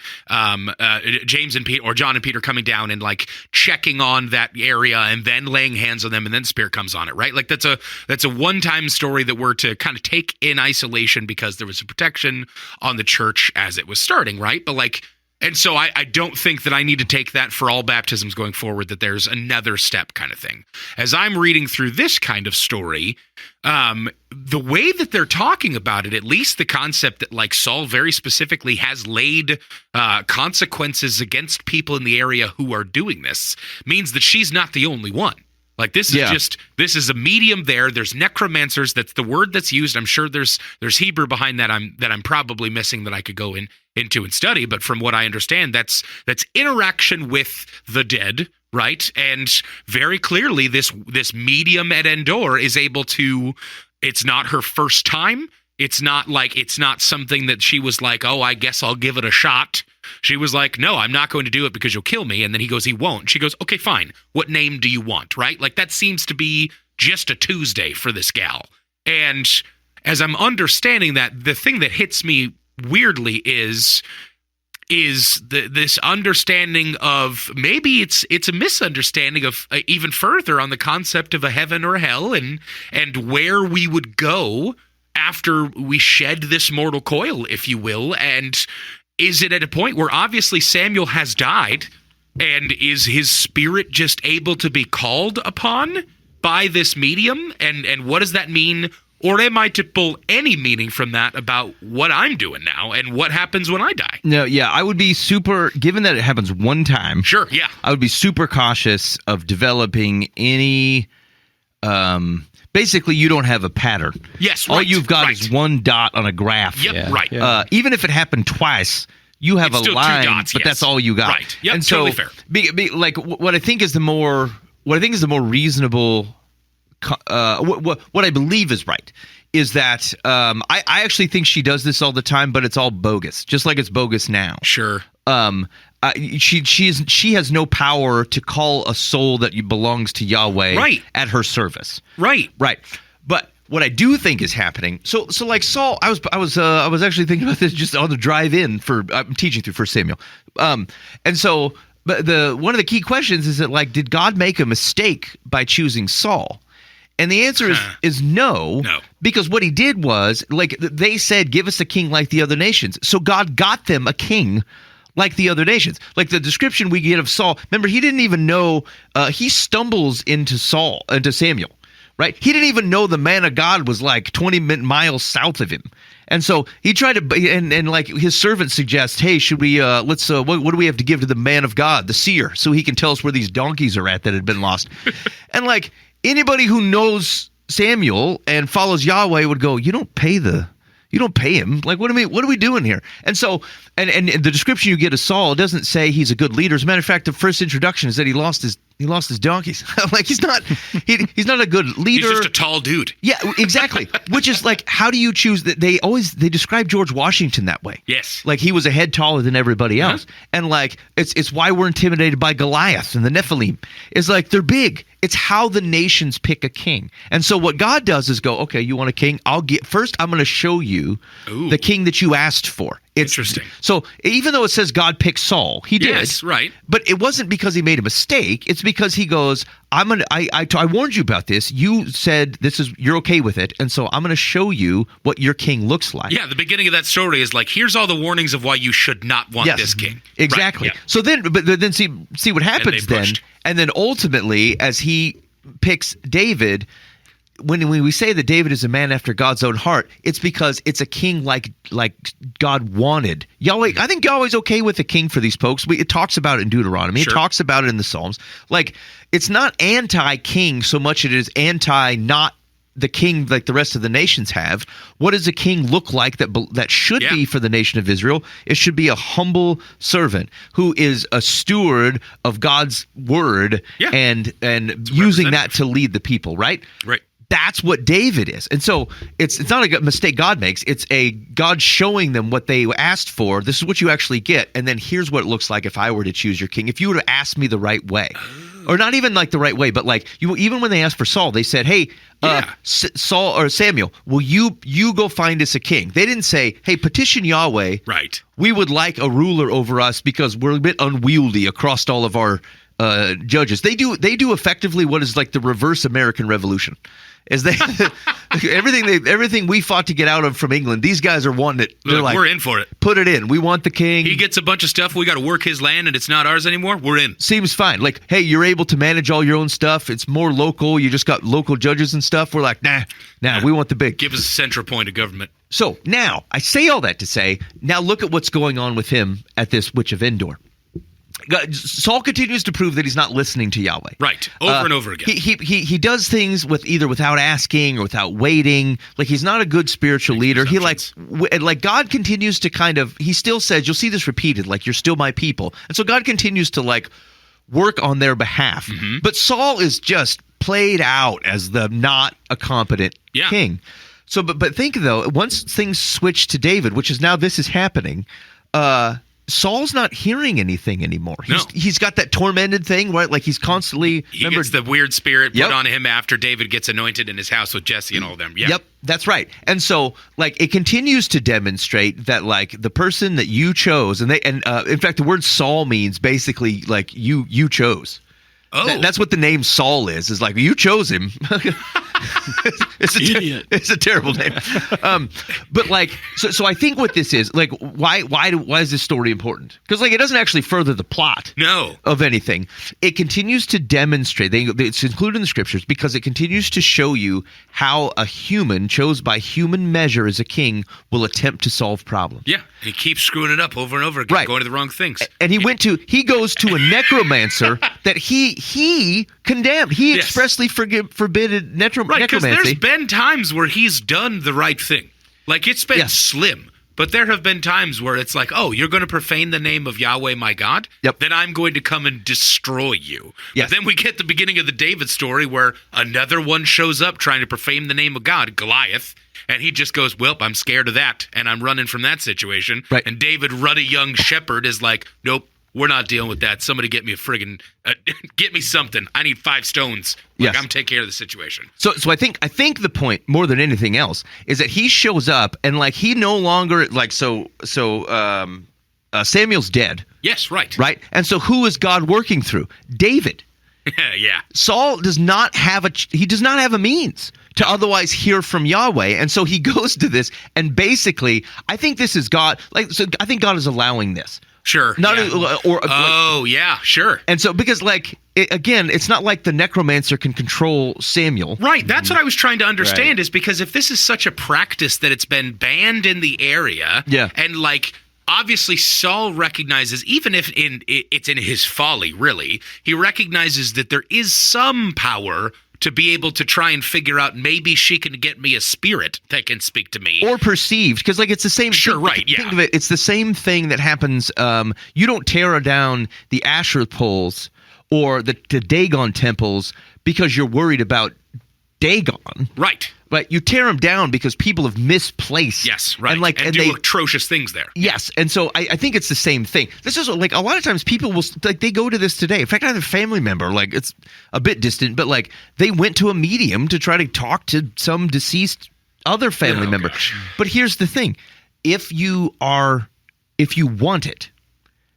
James and Peter, or John and Peter, coming down and like checking on that area and then laying hands on them, and then Spirit comes on it, right? Like, that's a one-time story that we're to kind of take in isolation because there was a protection on the church as it was starting, right? But like, and so I don't think that I need to take that for all baptisms going forward, that there's another step kind of thing. As I'm reading through this kind of story, the way that they're talking about it, at least the concept that like Saul very specifically has laid consequences against people in the area who are doing this, means that she's not the only one. Like, this is this is a medium there. There's necromancers. That's the word that's used. I'm sure there's Hebrew behind that I'm probably missing that I could go into and study. But from what I understand, that's interaction with the dead, right? And very clearly, this medium at Endor is able to. It's not her first time. It's not something that she was like, oh, I guess I'll give it a shot. She was like, no, I'm not going to do it because you'll kill me. And then he goes, he won't. She goes, okay, fine. What name do you want, right? Like, that seems to be just a Tuesday for this gal. And as I'm understanding that, the thing that hits me weirdly is this understanding of, maybe it's a misunderstanding of even further on the concept of a heaven or a hell, and where we would go after we shed this mortal coil, if you will. And is it at a point where obviously Samuel has died, and is his spirit just able to be called upon by this medium? And what does that mean? Or am I to pull any meaning from that about what I'm doing now and what happens when I die? No, yeah, I would be given that it happens one time. Sure, yeah. I would be super cautious of developing any, basically, you don't have a pattern. Yes, All you've got is one dot on a graph. Yep, right. Yeah. Even if it happened twice, you have it's a still line, 2 dots, but that's all you got. Right. Yep, and so, totally fair. Like, what I think is the more reasonable what I believe is right is that I actually think she does this all the time, but it's all bogus, just like it's bogus now. Sure. She has no power to call a soul that belongs to Yahweh at her service. Right. But what I do think is happening, so like Saul, I was actually thinking about this just on the drive in I'm teaching through 1 Samuel, and so but one of the key questions is that like, did God make a mistake by choosing Saul? And the answer is no, because what he did was, like, they said, give us a king like the other nations. So God got them a king like the other nations. Like the description we get of Saul, remember, he didn't even know, he stumbles into Samuel, right? He didn't even know the man of God was like 20 miles south of him. And so he tried to, and like his servant suggests, hey, should we, what do we have to give to the man of God, the seer, so he can tell us where these donkeys are at that had been lost? And like, anybody who knows Samuel and follows Yahweh would go, you don't pay him. Like, what are we doing here? And so, and the description you get of Saul doesn't say he's a good leader. As a matter of fact, the first introduction is that he lost his donkeys. Like, he's not a good leader. He's just a tall dude. Yeah, exactly. Which is like, how do you choose that? They describe George Washington that way. Yes. Like, he was a head taller than everybody else. And like, it's why we're intimidated by Goliath and the Nephilim. It's like, they're big. It's how the nations pick a king. And so what God does is go, okay, you want a king? I'm going to show you the king that you asked for. Interesting. So even though it says God picked Saul, he did. Yes, right. But it wasn't because he made a mistake. It's because he goes, I warned you about this. You said you're okay with it. And so I'm going to show you what your king looks like. Yeah, the beginning of that story is like, here's all the warnings of why you should not want this king. Exactly. Right, yeah. So then see what happens then. And then ultimately, as he picks David, when we say that David is a man after God's own heart, it's because it's a king like God wanted. Yahweh, I think Yahweh's okay with a king for these folks. It talks about it in Deuteronomy. Sure. It talks about it in the Psalms. Like, it's not anti-king so much as it is anti-not the king like the rest of the nations have. What does a king look like that should be for the nation of Israel? It should be a humble servant who is a steward of God's word and using that to lead the people, right? Right. That's what David is. And so it's not a mistake God makes. It's a God showing them what they asked for. This is what you actually get. And then here's what it looks like if I were to choose your king. If you would have asked me the right way. Or not even like the right way, but like even when they asked for Saul, they said, hey, Saul or Samuel, will you go find us a king? They didn't say, hey, petition Yahweh. Right. We would like a ruler over us because we're a bit unwieldy across all of our judges. They do effectively what is like the reverse American Revolution. Is they everything we fought to get out of from England, these guys are wanting it. They're like, we're in for it. Put it in. We want the king. He gets a bunch of stuff. We got to work his land, and it's not ours anymore. We're in. Seems fine. Like, hey, you're able to manage all your own stuff. It's more local. You just got local judges and stuff. We're like, nah. We want the big. Give us a central point of government. So now I say all that to say, now look at what's going on with him at this Witch of Endor. Saul continues to prove that he's not listening to Yahweh. Right. Over and over again. He does things without asking or without waiting. Like, he's not a good spiritual leader. He like God continues to he still says, you'll see this repeated, like, you're still my people. And so God continues to like work on their behalf. Mm-hmm. But Saul is just played out as the not a competent king. So but think though, once things switch to David, which is now this is happening, Saul's not hearing anything anymore. He's got that tormented thing, right? Like, he's constantly... He gets the weird spirit put on him after David gets anointed in his house with Jesse and all of them. Yep, that's right. And so, like, it continues to demonstrate that, like, the person that you chose, and in fact, the word Saul means basically, like, you chose. Oh. That's what the name Saul is like, you chose him. It's a terrible name. But like, so I think what this is, like, why is this story important? Because like, it doesn't actually further the plot of anything. It continues to demonstrate, it's included in the scriptures because it continues to show you how a human chose by human measure as a king will attempt to solve problems. Yeah, he keeps screwing it up over and over again, going to the wrong things. And he goes to a necromancer that he condemned. He expressly forbidden necromancy. Right, because there's been times where he's done the right thing. Like, it's been slim, but there have been times where it's like, oh, you're going to profane the name of Yahweh my God? Yep. Then I'm going to come and destroy you. Yes. But then we get the beginning of the David story where another one shows up trying to profane the name of God, Goliath, and he just goes, well, I'm scared of that, and I'm running from that situation. Right. And David, ruddy young shepherd, is like, nope, we're not dealing with that. Somebody get me a friggin', get me something. I need 5 stones. Like, Yes. I'm taking care of the situation. So I think the point more than anything else is that he shows up and like he no longer like Samuel's dead, Yes, right. right? And so who is God working through? David. Yeah. Saul does not have a means to otherwise hear from Yahweh, and so he goes to this, and basically, I think this is God. Like, so I think God is allowing this. Sure. Not yeah. Yeah, sure. And so because again, it's not like the necromancer can control Samuel. Right. That's what I was trying to understand is because if this is such a practice that it's been banned in the area, Yeah. and like obviously Saul recognizes, even if it's in his folly, really, he recognizes that there is some power to be able to try and figure out maybe she can get me a spirit that can speak to me. Or perceived, because like it's the same Sure, thing. right, yeah. Think of it, it's the same thing that happens. You don't tear down the Asherah poles or the Dagon temples because you're worried about Dagon. Right. But you tear them down because people have misplaced. Yes, right. And do they atrocious things there. Yes, and so I think it's the same thing. This is like a lot of times people will like they go to this today. In fact, I have a family member, like it's a bit distant, but like they went to a medium to try to talk to some deceased other family member. Gosh. But here's the thing: if you want it,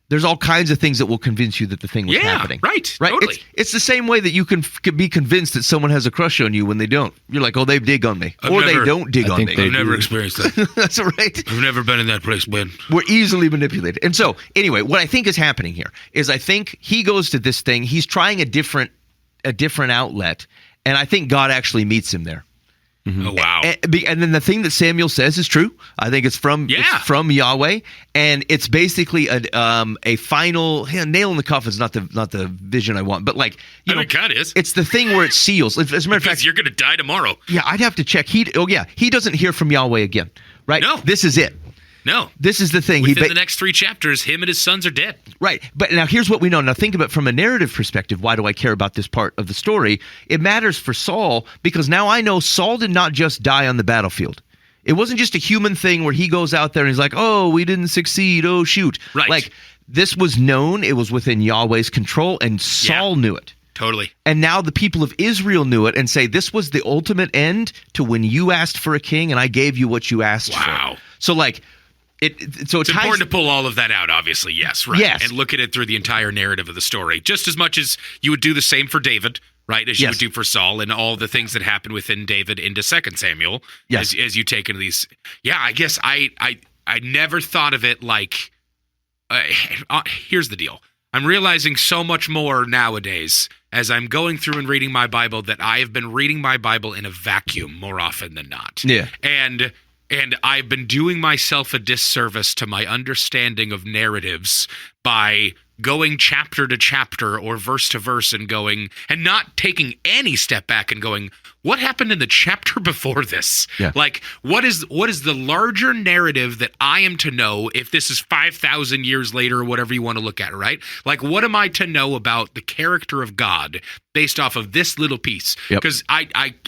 there's all kinds of things that will convince you that the thing was happening. Right. Totally. It's the same way that you can be convinced that someone has a crush on you when they don't. You're like, oh, they dig on me, they don't dig on me. I've never experienced that. That's right. I've never been in that place, Ben. We're easily manipulated. And so, anyway, what I think is happening here is I think he goes to this thing. He's trying a different outlet, and I think God actually meets him there. Mm-hmm. Oh, wow. And then the thing that Samuel says is true. I think it's from Yahweh, and it's basically a final nail in the coffin. Is not the vision I want, but like it kind of is. It's the thing where it seals. As a matter of fact, you're going to die tomorrow. Yeah, I'd have to check. He doesn't hear from Yahweh again, right? No, this is it. No. This is the thing. Within the next 3 chapters, him and his sons are dead. Right. But now here's what we know. Now think about it from a narrative perspective. Why do I care about this part of the story? It matters for Saul because now I know Saul did not just die on the battlefield. It wasn't just a human thing where he goes out there and he's like, oh, we didn't succeed. Oh, shoot. Right. Like this was known. It was within Yahweh's control, and Saul knew it. Totally. And now the people of Israel knew it and say, this was the ultimate end to when you asked for a king and I gave you what you asked for. Wow. So like... It's important to pull all of that out, obviously, yes, right. Yes. And look at it through the entire narrative of the story, just as much as you would do the same for David, right, as you would do for Saul and all the things that happen within David into 2 Samuel, as you take into these. Yeah, I guess I never thought of it like, here's the deal. I'm realizing so much more nowadays as I'm going through and reading my Bible that I have been reading my Bible in a vacuum more often than not. Yeah. And I've been doing myself a disservice to my understanding of narratives by going chapter to chapter or verse to verse and going and not taking any step back and going, what happened in the chapter before this? Yeah. Like, what is the larger narrative that I am to know if this is 5,000 years later or whatever you want to look at, right? Like, what am I to know about the character of God based off of this little piece? Because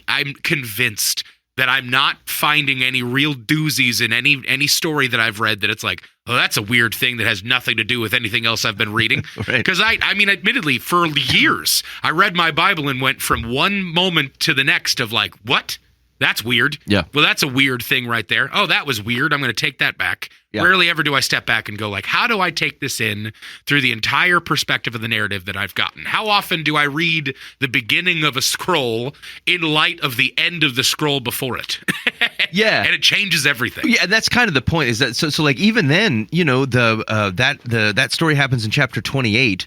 I'm convinced that I'm not finding any real doozies in any story that I've read that it's like, oh, that's a weird thing that has nothing to do with anything else I've been reading. Because I mean, admittedly, for years, I read my Bible and went from one moment to the next of like, what? That's weird. Yeah. Well, that's a weird thing right there. Oh, that was weird. I'm going to take that back. Yeah. Rarely ever do I step back and go like, how do I take this in through the entire perspective of the narrative that I've gotten? How often do I read the beginning of a scroll in light of the end of the scroll before it? Yeah. And it changes everything. Yeah, and that's kind of the point is that so like even then, you know, that story happens in chapter 28.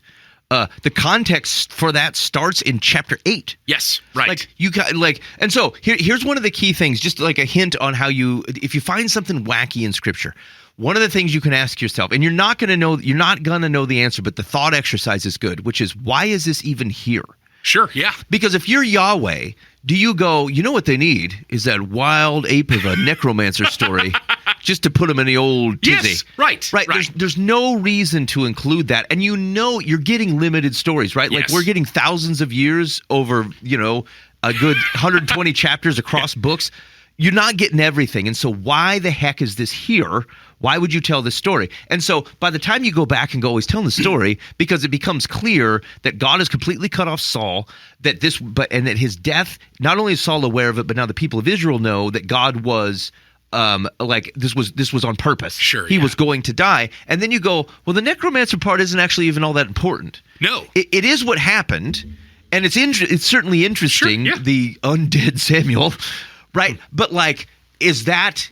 The context for that starts in chapter 8. Yes, right. Like you got and so here's one of the key things, just like a hint on how if you find something wacky in scripture, one of the things you can ask yourself, and you're not gonna know the answer, but the thought exercise is good, which is, why is this even here? Sure, yeah. Because if you're Yahweh, do you go, you know what they need is that wild ape of a necromancer story just to put them in the old tizzy. Yes, right. There's no reason to include that, and you're getting limited stories, right? Like Yes. we're getting thousands of years over, a good 120 chapters across books. You're not getting everything, and so why the heck is this here? Why would you tell this story? And so by the time you go back and go, he's telling the story because it becomes clear that God has completely cut off Saul, and that his death, not only is Saul aware of it, but now the people of Israel know that God was this was on purpose. Sure, he was going to die. And then you go, well, the necromancer part isn't actually even all that important. No. It is what happened, and it's certainly interesting, Sure, yeah. the undead Samuel, right? But is that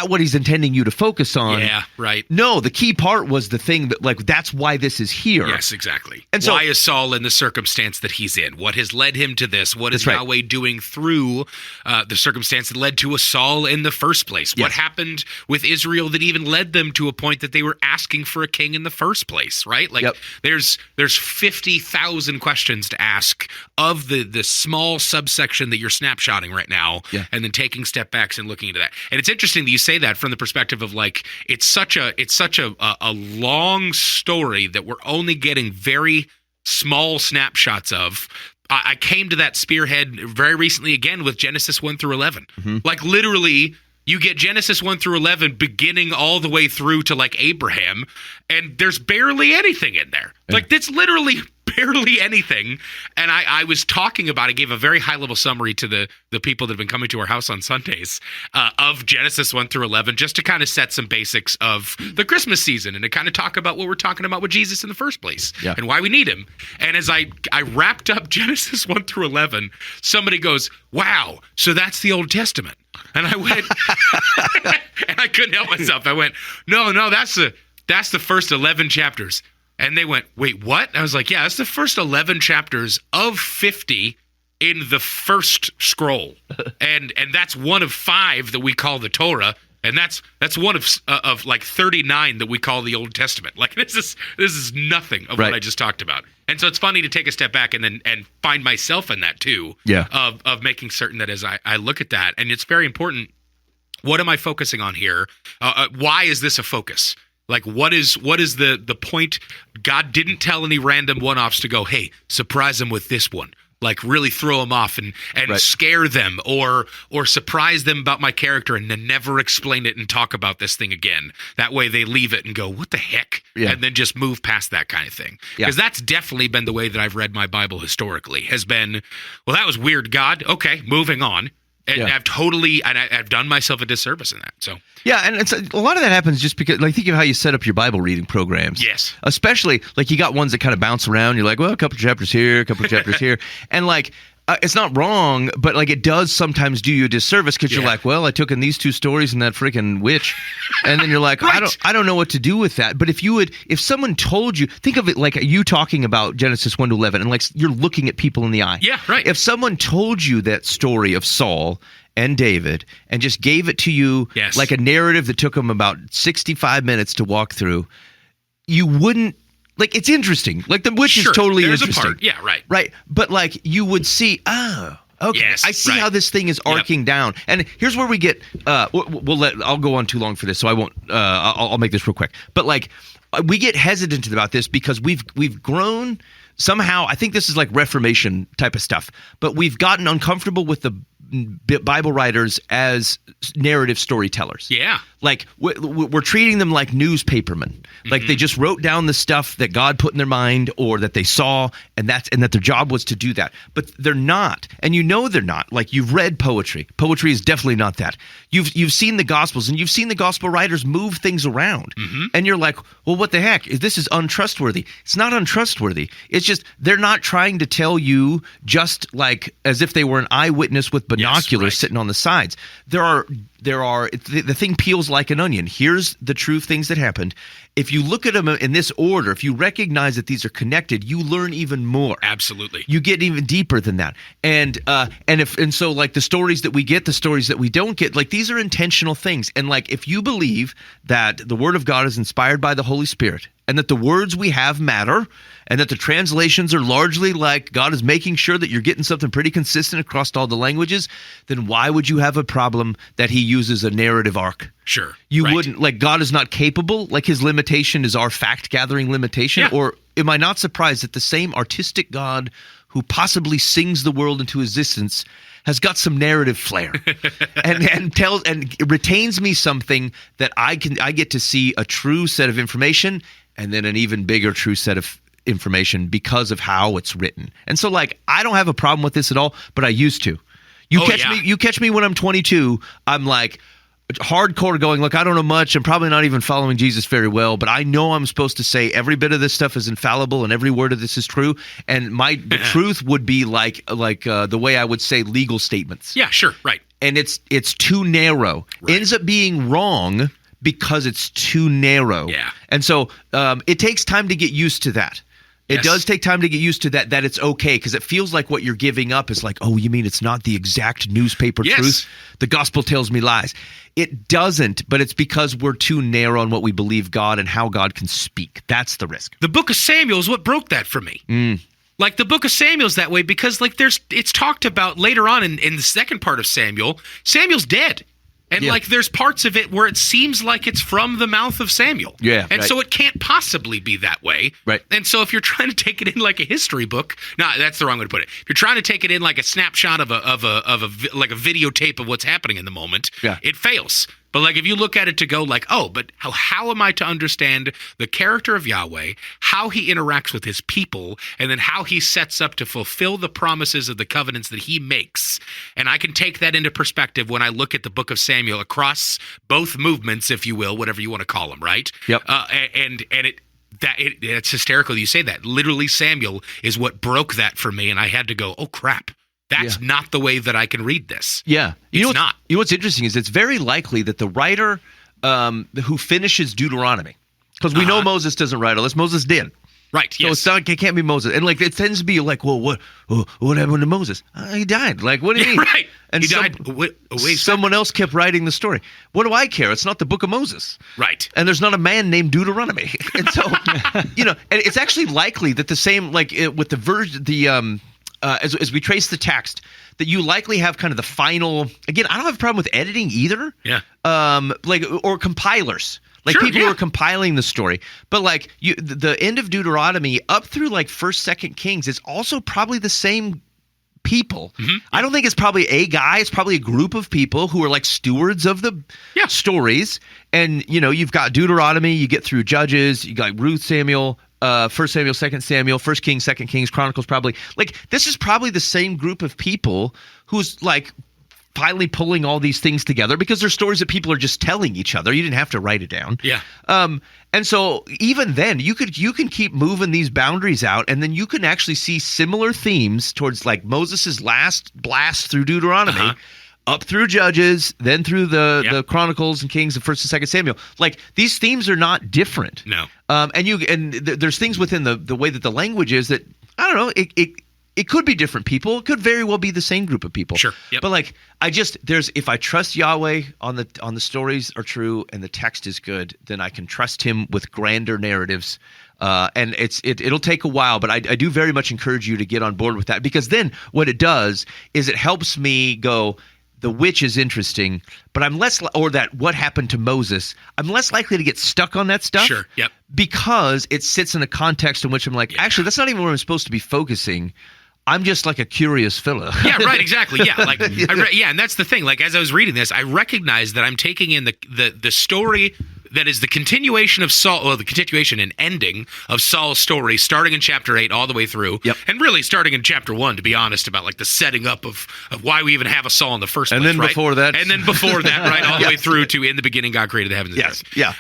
what he's intending you to focus on? Yeah, right. No, the key part was the thing that that's why this is here. Yes, exactly. And so, why is Saul in the circumstance that he's in? What has led him to this? What is That's right. Yahweh doing through the circumstance that led to a Saul in the first place? What Yes. happened with Israel that even led them to a point that they were asking for a king in the first place, right? Yep. there's 50,000 questions to ask of the small subsection that you're snapshotting right now, Yeah. and then taking step backs and looking into that. And it's interesting that you say that from the perspective of it's such a long story that we're only getting very small snapshots of. I came to that spearhead very recently again with Genesis 1 through 11. Mm-hmm. Literally, you get Genesis 1 through 11 beginning all the way through to Abraham, and there's barely anything in there. Yeah. That's literally barely anything. And I was talking about, I gave a very high level summary to the people that have been coming to our house on Sundays of Genesis 1 through 11, just to kind of set some basics of the Christmas season and to kind of talk about what we're talking about with Jesus in the first place, Yeah. and why we need him. And as I wrapped up Genesis 1 through 11, somebody goes, wow, so that's the Old Testament. And I went, and I couldn't help myself. I went, no, that's the first 11 chapters. And they went, wait, what? I was like, yeah, that's the first 11 chapters of 50 in the first scroll. And that's one of 5 that we call the Torah. And that's one of 39 that we call the Old Testament. This is nothing of Right. what I just talked about. And so it's funny to take a step back and find myself in that too. Yeah. Of making certain that as I look at that, and it's very important. What am I focusing on here? Why is this a focus? What is the point? God didn't tell any random one-offs to go, hey, surprise them with this one. Really throw them off and Right. scare them or surprise them about my character and then never explain it and talk about this thing again. That way they leave it and go, what the heck? Yeah. And then just move past that kind of thing. Yeah. Because that's definitely been the way that I've read my Bible historically, has been, well, that was weird, God. Okay, moving on. And Yeah. I've done myself a disservice in that. So Yeah, and it's a lot of that happens just because, think of how you set up your Bible reading programs. Yes. Especially, you got ones that kind of bounce around. You're like, well, a couple chapters here, a couple chapters here. And, it's not wrong, but, it does sometimes do you a disservice because you're Yeah. like, well, I took in these 2 stories and that freaking witch. And then you're like, Right. I don't know what to do with that. But if someone told you, think of it like you talking about Genesis 1 to 11 and, you're looking at people in the eye. Yeah, right. If someone told you that story of Saul and David and just gave it to you Yes. like a narrative that took them about 65 minutes to walk through, you wouldn't it's interesting. The witch Sure, is totally there's interesting. a part. Yeah, right. Right. But you would see, oh, okay. Yes, I see right. how this thing is arcing down. And here's where we get I'll go on too long for this, so I won't I'll make this real quick. But we get hesitant about this because we've grown somehow. I think this is Reformation type of stuff, but we've gotten uncomfortable with the Bible writers as narrative storytellers. Yeah. We're treating them like newspapermen. They just wrote down the stuff that God put in their mind or that they saw, and that their job was to do that. But they're not, and they're not. You've read poetry. Poetry is definitely not that. You've seen the Gospels, and you've seen the Gospel writers move things around, and you're like, well, what the heck? This is untrustworthy. It's not untrustworthy. It's just they're not trying to tell you just as if they were an eyewitness with binoculars right. sitting on the sides. The thing peels like an onion. Here's the true things that happened. If you look at them in this order, if you recognize that these are connected, you learn even more. Absolutely. You get even deeper than that. And so the stories that we get, the stories that we don't get, these are intentional things. And if you believe that the Word of God is inspired by the Holy Spirit and that the words we have matter, and that the translations are largely like God is making sure that you're getting something pretty consistent across all the languages, then why would you have a problem that he uses a narrative arc? Sure. You wouldn't, like, God is not capable, like his limitation is our fact-gathering limitation, or am I not surprised that the same artistic God who possibly sings the world into existence has got some narrative flair and tells and retains me something that I get to see a true set of information and then an even bigger true set of information because of how it's written. And so, like, I don't have a problem with this at all, but I used to. You catch me when I'm 22, I'm like hardcore going, look, I don't know much. I'm probably not even following Jesus very well, but I know I'm supposed to say every bit of this stuff is infallible and every word of this is true. And the truth would be like the way I would say legal statements. Yeah, sure, right. And it's too narrow. Right. Ends up being wrong because it's too narrow. Yeah. And so it takes time to get used to that. It does take time to get used to that it's okay, because it feels like what you're giving up is like, oh, you mean it's not the exact newspaper truth? The gospel tells me lies. It doesn't, but it's because we're too narrow on what we believe God and how God can speak. That's the risk. The book of Samuel is what broke that for me. Like, the book of Samuel's that way because, like, it's talked about later on in the second part of Samuel. Samuel's dead. And like, there's parts of it where it seems like it's from the mouth of Samuel. Yeah. And so it can't possibly be that way. Right. And so if you're trying to take it in like a history book, no, that's the wrong way to put it. If you're trying to take it in like a snapshot of a videotape of what's happening in the moment, it fails. But like, if you look at it to go like, oh, but how am I to understand the character of Yahweh, how he interacts with his people, and then how he sets up to fulfill the promises of the covenants that he makes? And I can take that into perspective when I look at the book of Samuel across both movements, if you will, whatever you want to call them, right? Yep. It's hysterical that you say that. Literally, Samuel is what broke that for me, and I had to go, oh, crap. That's not the way that I can read this. Yeah. It's not. You know what's interesting is it's very likely that the writer who finishes Deuteronomy, because we know Moses doesn't write all this. Moses did. Right, So it's not, it can't be Moses. And like, it tends to be like, well, what happened to Moses? He died. Like, what do you mean? Right. And he died. Someone else kept writing the story. What do I care? It's not the book of Moses. Right. And there's not a man named Deuteronomy. And so, and it's actually likely that the same, like with the version, as we trace the text, that you likely have kind of the final. Again, I don't have a problem with editing either. Yeah. Or compilers, like people who are compiling the story. But like the end of Deuteronomy up through like 1st, 2nd Kings is also probably the same people. I don't think it's probably a guy. It's probably a group of people who are like stewards of the stories. And you've got Deuteronomy. You get through Judges. You got Ruth, Samuel. 1 Samuel, 2 Samuel, 1 Kings, 2 Kings, Chronicles, probably. Like, this is probably the same group of people who's like finally pulling all these things together because they're stories that people are just telling each other. You didn't have to write it down. Yeah. And so even then, you can keep moving these boundaries out, and then you can actually see similar themes towards like Moses's last blast through Deuteronomy. Up through Judges, then through the Chronicles and Kings and 1st and 2nd Samuel. Like, these themes are not different. No. There's things within the way that the language is that, I don't know, it could be different people. It could very well be the same group of people. Sure. Yep. But like, if I trust Yahweh on the stories are true and the text is good, then I can trust him with grander narratives. And it'll take a while, but I do very much encourage you to get on board with that, because then what it does is it helps me go, the witch is interesting, but I'm less, or that what happened to Moses, I'm less likely to get stuck on that stuff. Sure, yep. Because it sits in a context in which I'm like, actually, that's not even where I'm supposed to be focusing. I'm just like a curious fellow. Yeah, right, exactly. Yeah, like and that's the thing. Like, as I was reading this, I recognized that I'm taking in the story that is the continuation of Saul, or the continuation and ending of Saul's story, starting in chapter 8 all the way through, and really starting in chapter 1, to be honest, about like the setting up of why we even have a Saul in the first place. And then before that, right, all the way through to in the beginning God created the heavens and earth. Yeah.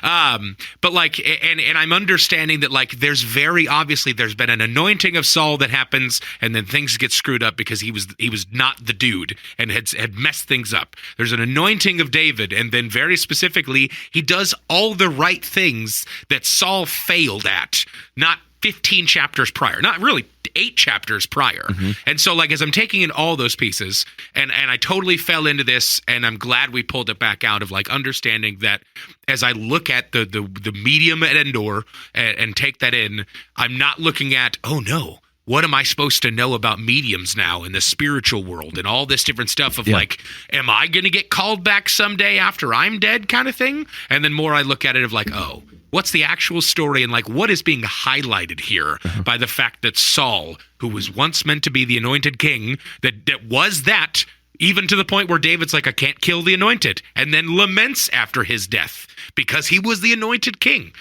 But like, and I'm understanding that like there's very obviously there's been an anointing of Saul that happens, and then things get screwed up because he was not the dude and had messed things up. There's an anointing of David, and then very specifically, he does all the right things that Saul failed at, not 15 chapters prior, not really 8 chapters prior. And so like, as I'm taking in all those pieces and I totally fell into this, and I'm glad we pulled it back out of like understanding that as I look at the medium at Endor and take that in, I'm not looking at, oh no, what am I supposed to know about mediums now in the spiritual world and all this different stuff of like, am I going to get called back someday after I'm dead kind of thing? And then more I look at it of like, oh, what's the actual story and like what is being highlighted here by the fact that Saul, who was once meant to be the anointed king, that was that, even to the point where David's like, I can't kill the anointed, and then laments after his death because he was the anointed king.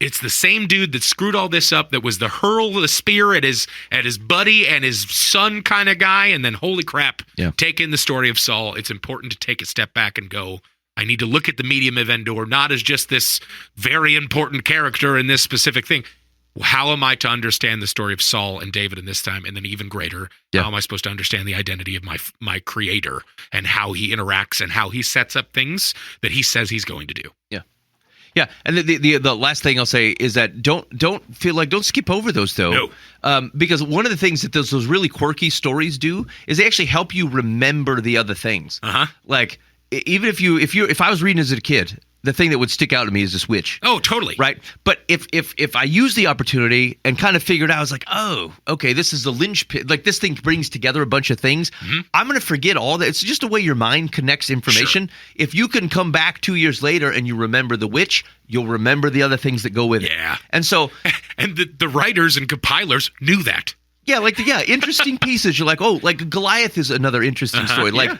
It's the same dude that screwed all this up, that was the hurl the spear at his buddy and his son kind of guy, and then holy crap, take in the story of Saul. It's important to take a step back and go, I need to look at the medium of Endor, not as just this very important character in this specific thing. How am I to understand the story of Saul and David in this time? And then even greater, how am I supposed to understand the identity of my creator and how he interacts and how he sets up things that he says he's going to do? Yeah. Yeah, and the last thing I'll say is that don't skip over those though. No. Because one of the things that those really quirky stories do is they actually help you remember the other things. Like even if I was reading as a kid, the thing that would stick out to me is this witch. Oh, totally. Right. But if I use the opportunity and kind of figured out, I was like, oh, okay, this is the linchpin. Like this thing brings together a bunch of things. I'm going to forget all that. It's just a way your mind connects information. Sure. If you can come back 2 years later and you remember the witch, you'll remember the other things that go with it. Yeah. And so, and the writers and compilers knew that. Yeah, interesting pieces. You're like, oh, like Goliath is another interesting story. Like. Yeah.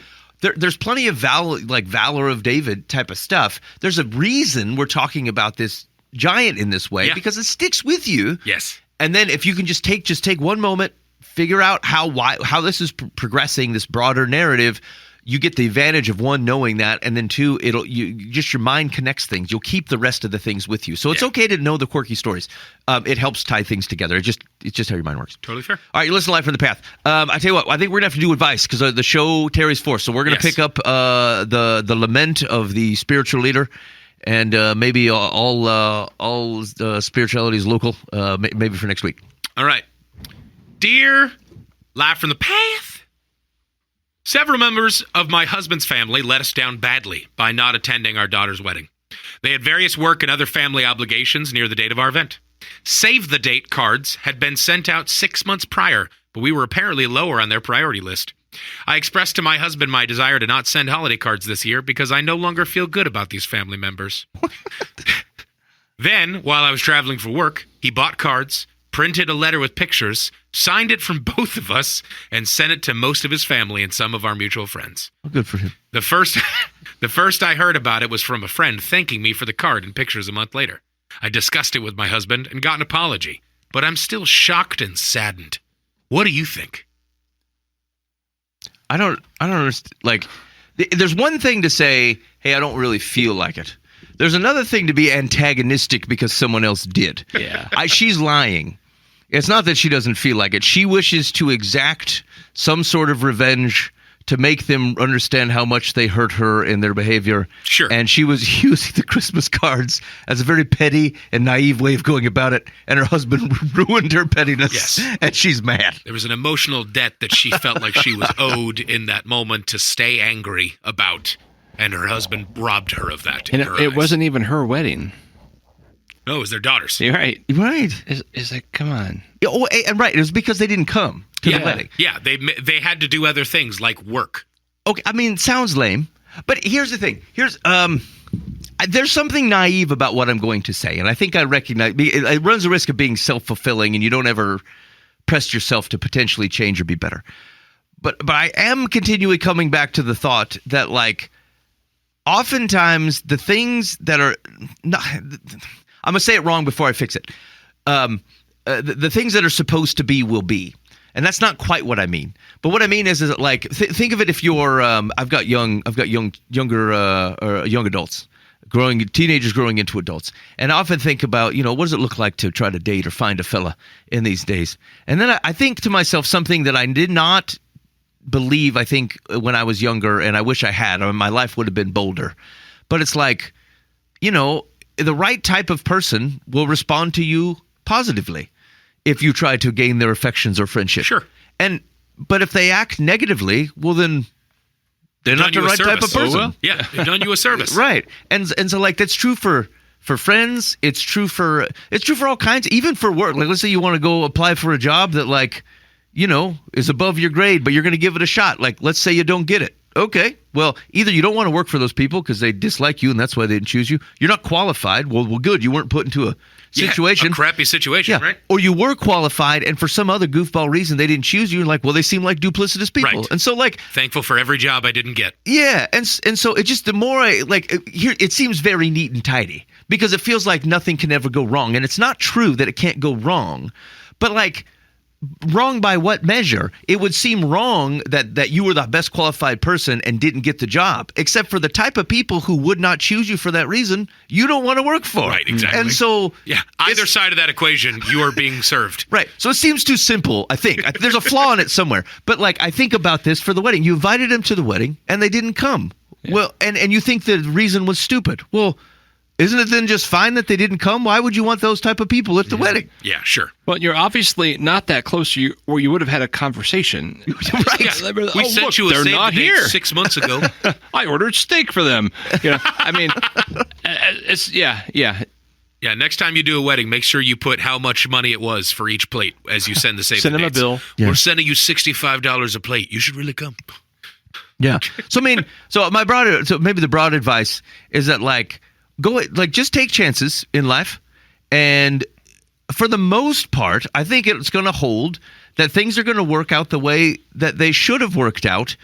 There's plenty of valor of David type of stuff. There's a reason we're talking about this giant in this way because it sticks with you. Yes. And then if you can just take one moment, figure out how this is progressing, this broader narrative, you get the advantage of one, knowing that, and then two, your mind connects things. You'll keep the rest of the things with you. So it's okay to know the quirky stories. It helps tie things together. It's just how your mind works. Totally fair. All right, you listen to Life from the Path. I tell you what, I think we're gonna have to do advice because the show tarries forth. So we're gonna pick up the lament of the spiritual leader, and maybe all spirituality is local. Maybe for next week. All right, dear Life from the Path. Several members of my husband's family let us down badly by not attending our daughter's wedding. They had various work and other family obligations near the date of our event. Save the date cards had been sent out 6 months prior, but we were apparently lower on their priority list. I expressed to my husband my desire to not send holiday cards this year because I no longer feel good about these family members. Then, while I was traveling for work, he bought cards, printed a letter with pictures, signed it from both of us, and sent it to most of his family and some of our mutual friends. Oh, good for him. The first I heard about it was from a friend thanking me for the card and pictures a month later. I discussed it with my husband and got an apology, but I'm still shocked and saddened. What do you think? I don't understand. Like, there's one thing to say, hey, I don't really feel like it. There's another thing to be antagonistic because someone else did. Yeah. She's lying. It's not that she doesn't feel like it. She wishes to exact some sort of revenge to make them understand how much they hurt her in their behavior. Sure. And she was using the Christmas cards as a very petty and naive way of going about it. And her husband ruined her pettiness. Yes. And she's mad. There was an emotional debt that she felt like she was owed in that moment to stay angry about. And her husband robbed her of that. And it wasn't even her wedding. No, it was their daughter's. You're right. Right. It's like, come on. Oh, and right. It was because they didn't come to the wedding. Yeah, they had to do other things like work. Okay, I mean, sounds lame. But here's the thing. There's something naive about what I'm going to say. And I think I recognize it runs the risk of being self-fulfilling, and you don't ever press yourself to potentially change or be better. But I am continually coming back to the thought that, like, oftentimes the things that are not, I'm going to say it wrong before I fix it. The things that are supposed to be will be. And that's not quite what I mean. But what I mean is like, think of it if you're, I've got young adults, teenagers growing into adults. And I often think about, what does it look like to try to date or find a fella in these days? And then I think to myself something that I did not believe, I think, when I was younger, and I wish I had. I mean, my life would have been bolder. But it's like, the right type of person will respond to you positively. if you try to gain their affections or friendship. Sure. But if they act negatively, well then they're not the right type of person. Oh, well. Yeah, they've done you a service. Right. And so like that's true for friends, it's true for all kinds, even for work. Like let's say you want to go apply for a job that like, is above your grade, but you're going to give it a shot. Like let's say you don't get it. Okay. Well, either you don't want to work for those people because they dislike you and that's why they didn't choose you. You're not qualified. Well, good. You weren't put into a situation. A crappy situation, right? Or you were qualified and for some other goofball reason they didn't choose you. Like, well, they seem like duplicitous people. Right. And so like thankful for every job I didn't get. Yeah. And so it just, the more I like here, it seems very neat and tidy because it feels like nothing can ever go wrong. And it's not true that it can't go wrong, but like, wrong by what measure? It would seem wrong that you were the best qualified person and didn't get the job, except for the type of people who would not choose you for that reason you don't want to work for. Right, exactly. And so either side of that equation, you are being served. Right. So it seems too simple, I think. There's a flaw in it somewhere. But like I think about this for the wedding. You invited them to the wedding and they didn't come. Yeah. Well, and you think the reason was stupid. Well, isn't it then just fine that they didn't come? Why would you want those type of people at the wedding? Yeah, sure. Well, you're obviously not that close to you, or you would have had a conversation. Right. Yeah. We sent you a save the date 6 months ago. I ordered steak for them. I mean, it's yeah. Yeah, next time you do a wedding, make sure you put how much money it was for each plate as you send the save the dates. Send them a bill. We're sending you $65 a plate. You should really come. Yeah. So I mean, so maybe the broad advice is that like just take chances in life, and for the most part, I think it's going to hold that things are going to work out the way that they should have worked out.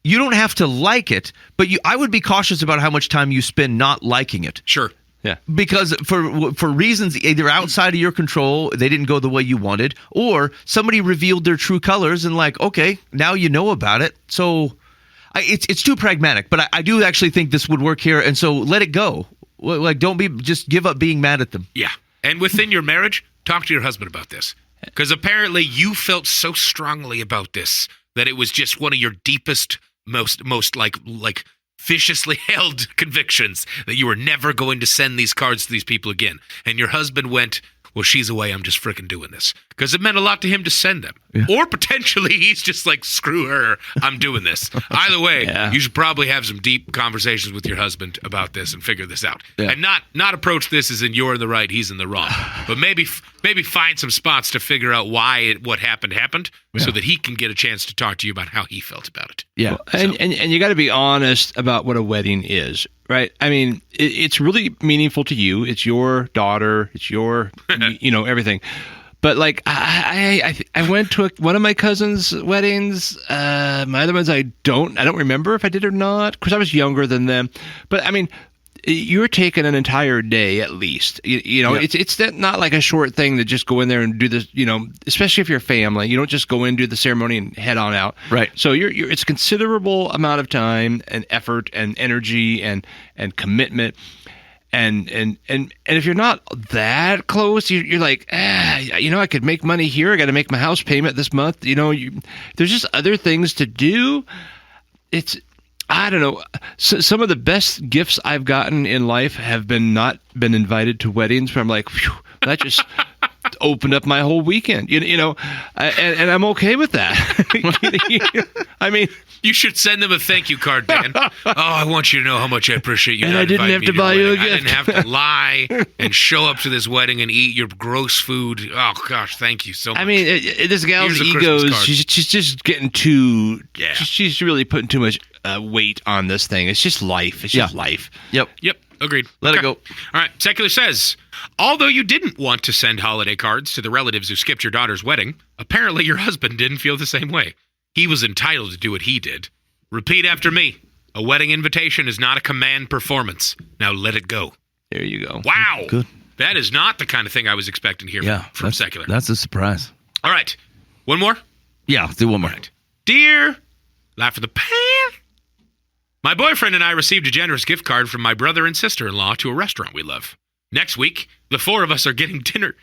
You don't have to like it, but I would be cautious about how much time you spend not liking it. Sure. Yeah. Because for reasons either outside of your control, they didn't go the way you wanted, or somebody revealed their true colors and like, okay, now you know about it. So it's too pragmatic, but I do actually think this would work here, and so let it go. Like, just give up being mad at them. Yeah. And within your marriage, talk to your husband about this. Because apparently you felt so strongly about this that it was just one of your deepest, most like viciously held convictions that you were never going to send these cards to these people again. And your husband went, well, she's away, I'm just freaking doing this. Because it meant a lot to him to send them. Yeah. Or potentially he's just like, screw her, I'm doing this. Either way, you should probably have some deep conversations with your husband about this and figure this out. Yeah. And not approach this as in you're in the right, he's in the wrong. But maybe find some spots to figure out why what happened so that he can get a chance to talk to you about how he felt about it. Yeah. Well, and you got to be honest about what a wedding is. Right. I mean, it's really meaningful to you. It's your daughter. It's your, everything. But like, I went to one of my cousin's weddings. My other ones, I don't remember if I did or not, because I was younger than them. But I mean, you're taking an entire day at least. It's not like a short thing to just go in there and do this. Especially if you're family, you don't just go in, do the ceremony, and head on out. Right. So it's a considerable amount of time and effort and energy and commitment. And if you're not that close, you're like, I could make money here. I got to make my house payment this month. There's just other things to do. I don't know. So, some of the best gifts I've gotten in life have not been invited to weddings where I'm like, phew, that just opened up my whole weekend. And I'm okay with that. I mean, you should send them a thank you card, Dan. I want you to know how much I appreciate you. And I didn't have to buy you a gift. I didn't have to lie and show up to this wedding and eat your gross food. Oh gosh, thank you so much. I mean, this gal's ego, she's just getting too. Yeah. She's really putting too much weight on this thing. It's just life. It's just life. Yep. Agreed. Let it go. All right. Secular says, although you didn't want to send holiday cards to the relatives who skipped your daughter's wedding, apparently your husband didn't feel the same way. He was entitled to do what he did. Repeat after me. A wedding invitation is not a command performance. Now let it go. There you go. Wow. Good. That is not the kind of thing I was expecting here from Secular. That's a surprise. All right. One more? Yeah, do one more. Right. Dear Laugh of the Pan. My boyfriend and I received a generous gift card from my brother and sister-in-law to a restaurant we love. Next week, the four of us are going to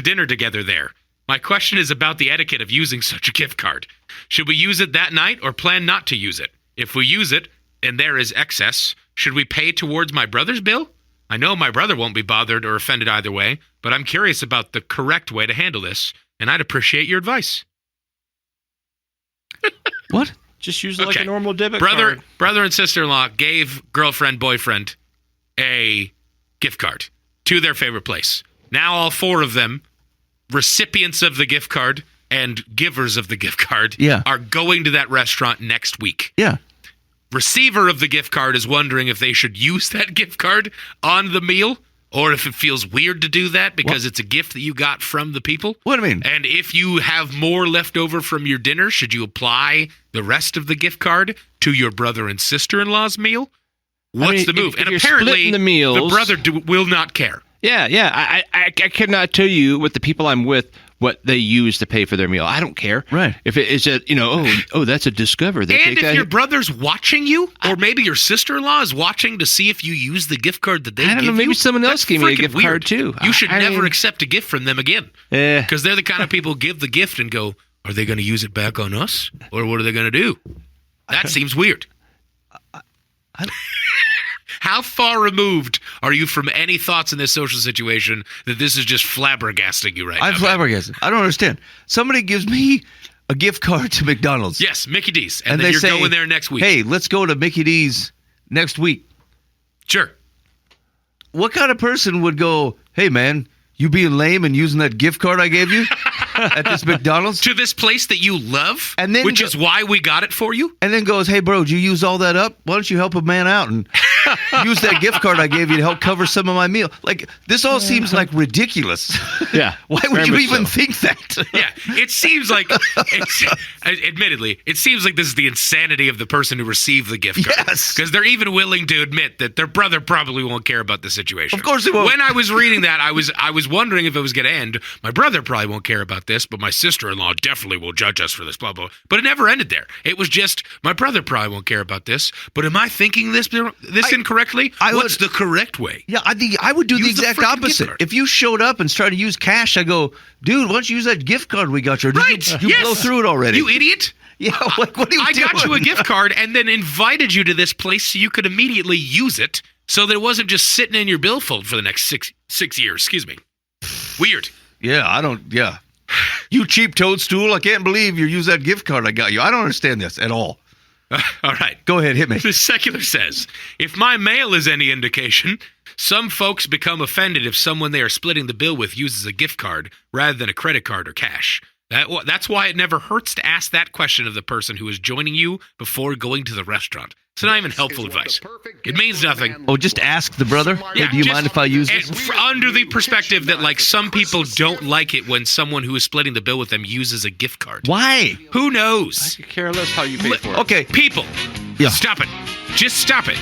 dinner together there. My question is about the etiquette of using such a gift card. Should we use it that night or plan not to use it? If we use it and there is excess, should we pay towards my brother's bill? I know my brother won't be bothered or offended either way, but I'm curious about the correct way to handle this, and I'd appreciate your advice. What? Just use it like a normal debit brother, card. Brother and sister-in-law gave girlfriend, boyfriend a gift card to their favorite place. Now all 4 of them, recipients of the gift card and givers of the gift card, are going to that restaurant next week. Yeah. Receiver of the gift card is wondering if they should use that gift card on the meal or if it feels weird to do that because it's a gift that you got from the people. What do you mean? And if you have more left over from your dinner, should you apply the rest of the gift card to your brother and sister-in-law's meal? What's the move? If And you're apparently, splitting the meals, the brother will not care. Yeah. I cannot tell you with the people I'm with what they use to pay for their meal. I don't care. Right. If it is that's a Discover. They And take if your brother's watching you, or maybe your sister-in-law is watching to see if you use the gift card that they give you. I don't know, maybe someone else gave me a gift weird. card too. You should I never mean, accept a gift from them again. Yeah. Because they're the kind of people who give the gift and go, are they going to use it back on us? Or what are they going to do? That seems weird. How far removed are you from any thoughts in this social situation that this is just flabbergasting you right now? I'm flabbergasted. I don't understand. Somebody gives me a gift card to McDonald's. Yes, Mickey D's. And then they you're say, going there next week. Hey, let's go to Mickey D's next week. Sure. What kind of person would go, hey, man, you being lame and using that gift card I gave you at this McDonald's? To this place that you love, And then which is why we got it for you? And then goes, hey, bro, did you use all that up? Why don't you help a man out and use that gift card I gave you to help cover some of my meal? Like, this all seems like ridiculous. Yeah. Why would very you much even so. think that? Yeah, it seems like, admittedly, it seems like this is the insanity of the person who received the gift card. Yes. Because they're even willing to admit that their brother probably won't care about the situation. Of course he won't. When I was reading that, I was wondering if it was going to end. My brother probably won't care about this, but my sister-in-law definitely will judge us for this, blah, blah. But it never ended there. It was just, my brother probably won't care about this, but am I thinking this incorrectly? What's the correct way? Yeah, I would do the Use the exact freaking gift opposite. card. If you showed up and started to use cash, I go, dude, why don't you use that gift card we got you? Or did Right. you blow through it already? You idiot. Yeah, like, what are you I doing? got you a gift card and then invited you to this place so you could immediately use it so that it wasn't just sitting in your billfold for the next six years. Excuse me. Weird. Yeah. You cheap toadstool, I can't believe you used that gift card I got you. I don't understand this at all. All right. Go ahead, hit me. The Secular says, if my mail is any indication, some folks become offended if someone they are splitting the bill with uses a gift card rather than a credit card or cash. That's why it never hurts to ask that question of the person who is joining you before going to the restaurant. It's not even helpful advice. It means nothing. Oh, just ask the brother. Hey, do you just- mind if I use and this? under the perspective that, like, some people don't like it when someone who is splitting the bill with them uses a gift card. Why? Who knows? I could care less how you pay for it. Okay. People, Yeah. stop it. Just stop it.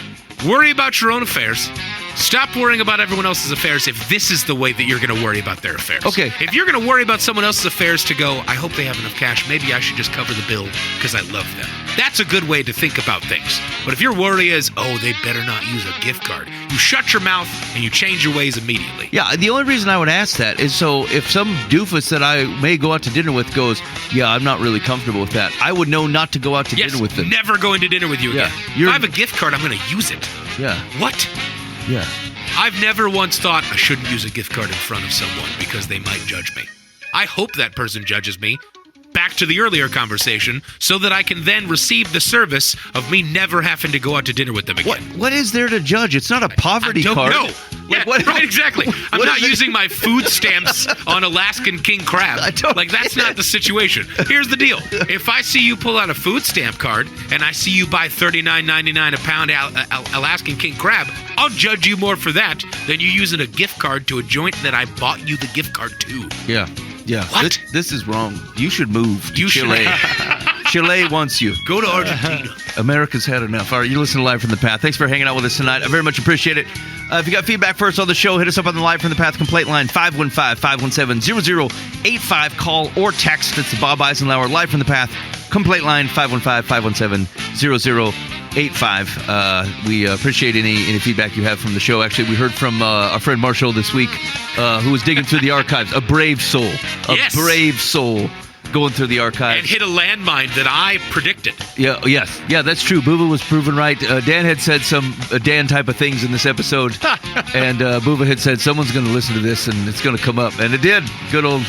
Worry about your own affairs. Stop worrying about everyone else's affairs if this is the way that you're going to worry about their affairs. Okay. If you're going to worry about someone else's affairs to go, I hope they have enough cash, maybe I should just cover the bill because I love them. That's a good way to think about things. But if your worry is, oh, they better not use a gift card, you shut your mouth and you change your ways immediately. Yeah, the only reason I would ask that is so if some doofus that I may go out to dinner with goes, yeah, I'm not really comfortable with that, I would know not to go out to dinner with them. Never going to dinner with you Yeah, again. you're- If I have a gift card, I'm going to use it. Yeah, What? yeah. I've never once thought I shouldn't use a gift card in front of someone because they might judge me. I hope that person judges me. Back to the earlier conversation, so that I can then receive the service of me never having to go out to dinner with them again. What is there to judge? It's not a poverty I don't card. know. Yeah, right, exactly. I'm what not is it? using my food stamps on Alaskan king crab. I don't Like, that's get not it. the situation. Here's the deal. If I see you pull out a food stamp card and I see you buy $39.99 a pound Alaskan king crab, I'll judge you more for that than you using a gift card to a joint that I bought you the gift card to. Yeah, yeah. What? This is wrong. You should move to You should- Chile. Chile wants you. Go to Argentina. America's had enough. All right, you listen to Live from the Path. Thanks for hanging out with us tonight. I very much appreciate it. If you got feedback for us on the show, hit us up on the Live from the Path complaint line, 515-517-0085. Call or text. It's the Bob Eisenhower Live from the Path complaint line, 515-517-0085. We appreciate any feedback you have from the show. Actually, we heard from our friend Marshall this week, who was digging through the archives. A brave soul. Yes. Brave soul. going through the archives. And hit a landmine that I predicted. Yeah, yes. Yeah, that's true. Bubba was proven right. Dan had said some Dan type of things in this episode. And Bubba had said, someone's going to listen to this and it's going to come up. And it did. Good old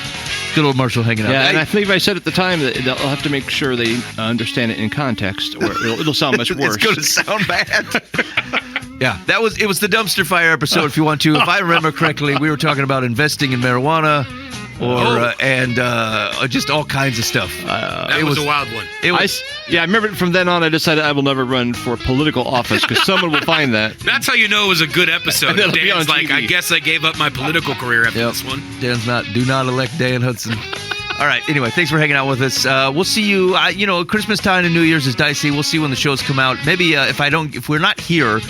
Marshall hanging out. Yeah, and I believe I said at the time that they'll have to make sure they understand it in context, or it'll sound much worse. It's going to sound bad. Yeah, it was the dumpster fire episode, if you want to. If I remember correctly, we were talking about investing in marijuana and just all kinds of stuff. That was a wild one. I remember from then on I decided I will never run for political office because someone will find that. That's how you know it was a good episode. Dan's like, TV. I guess I gave up my political career after this one. Dan's do not elect Dan Hudson. All right. Anyway, thanks for hanging out with us. We'll see you. Christmas time and New Year's is dicey. We'll see when the shows come out. Maybe if we're not here,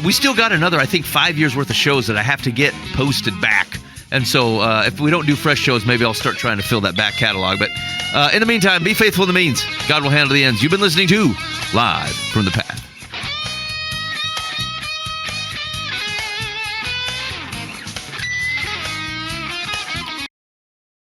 we still got another, I think, 5 years worth of shows that I have to get posted back. And so if we don't do fresh shows, maybe I'll start trying to fill that back catalog. But in the meantime, be faithful in the means. God will handle the ends. You've been listening to Live from the Past.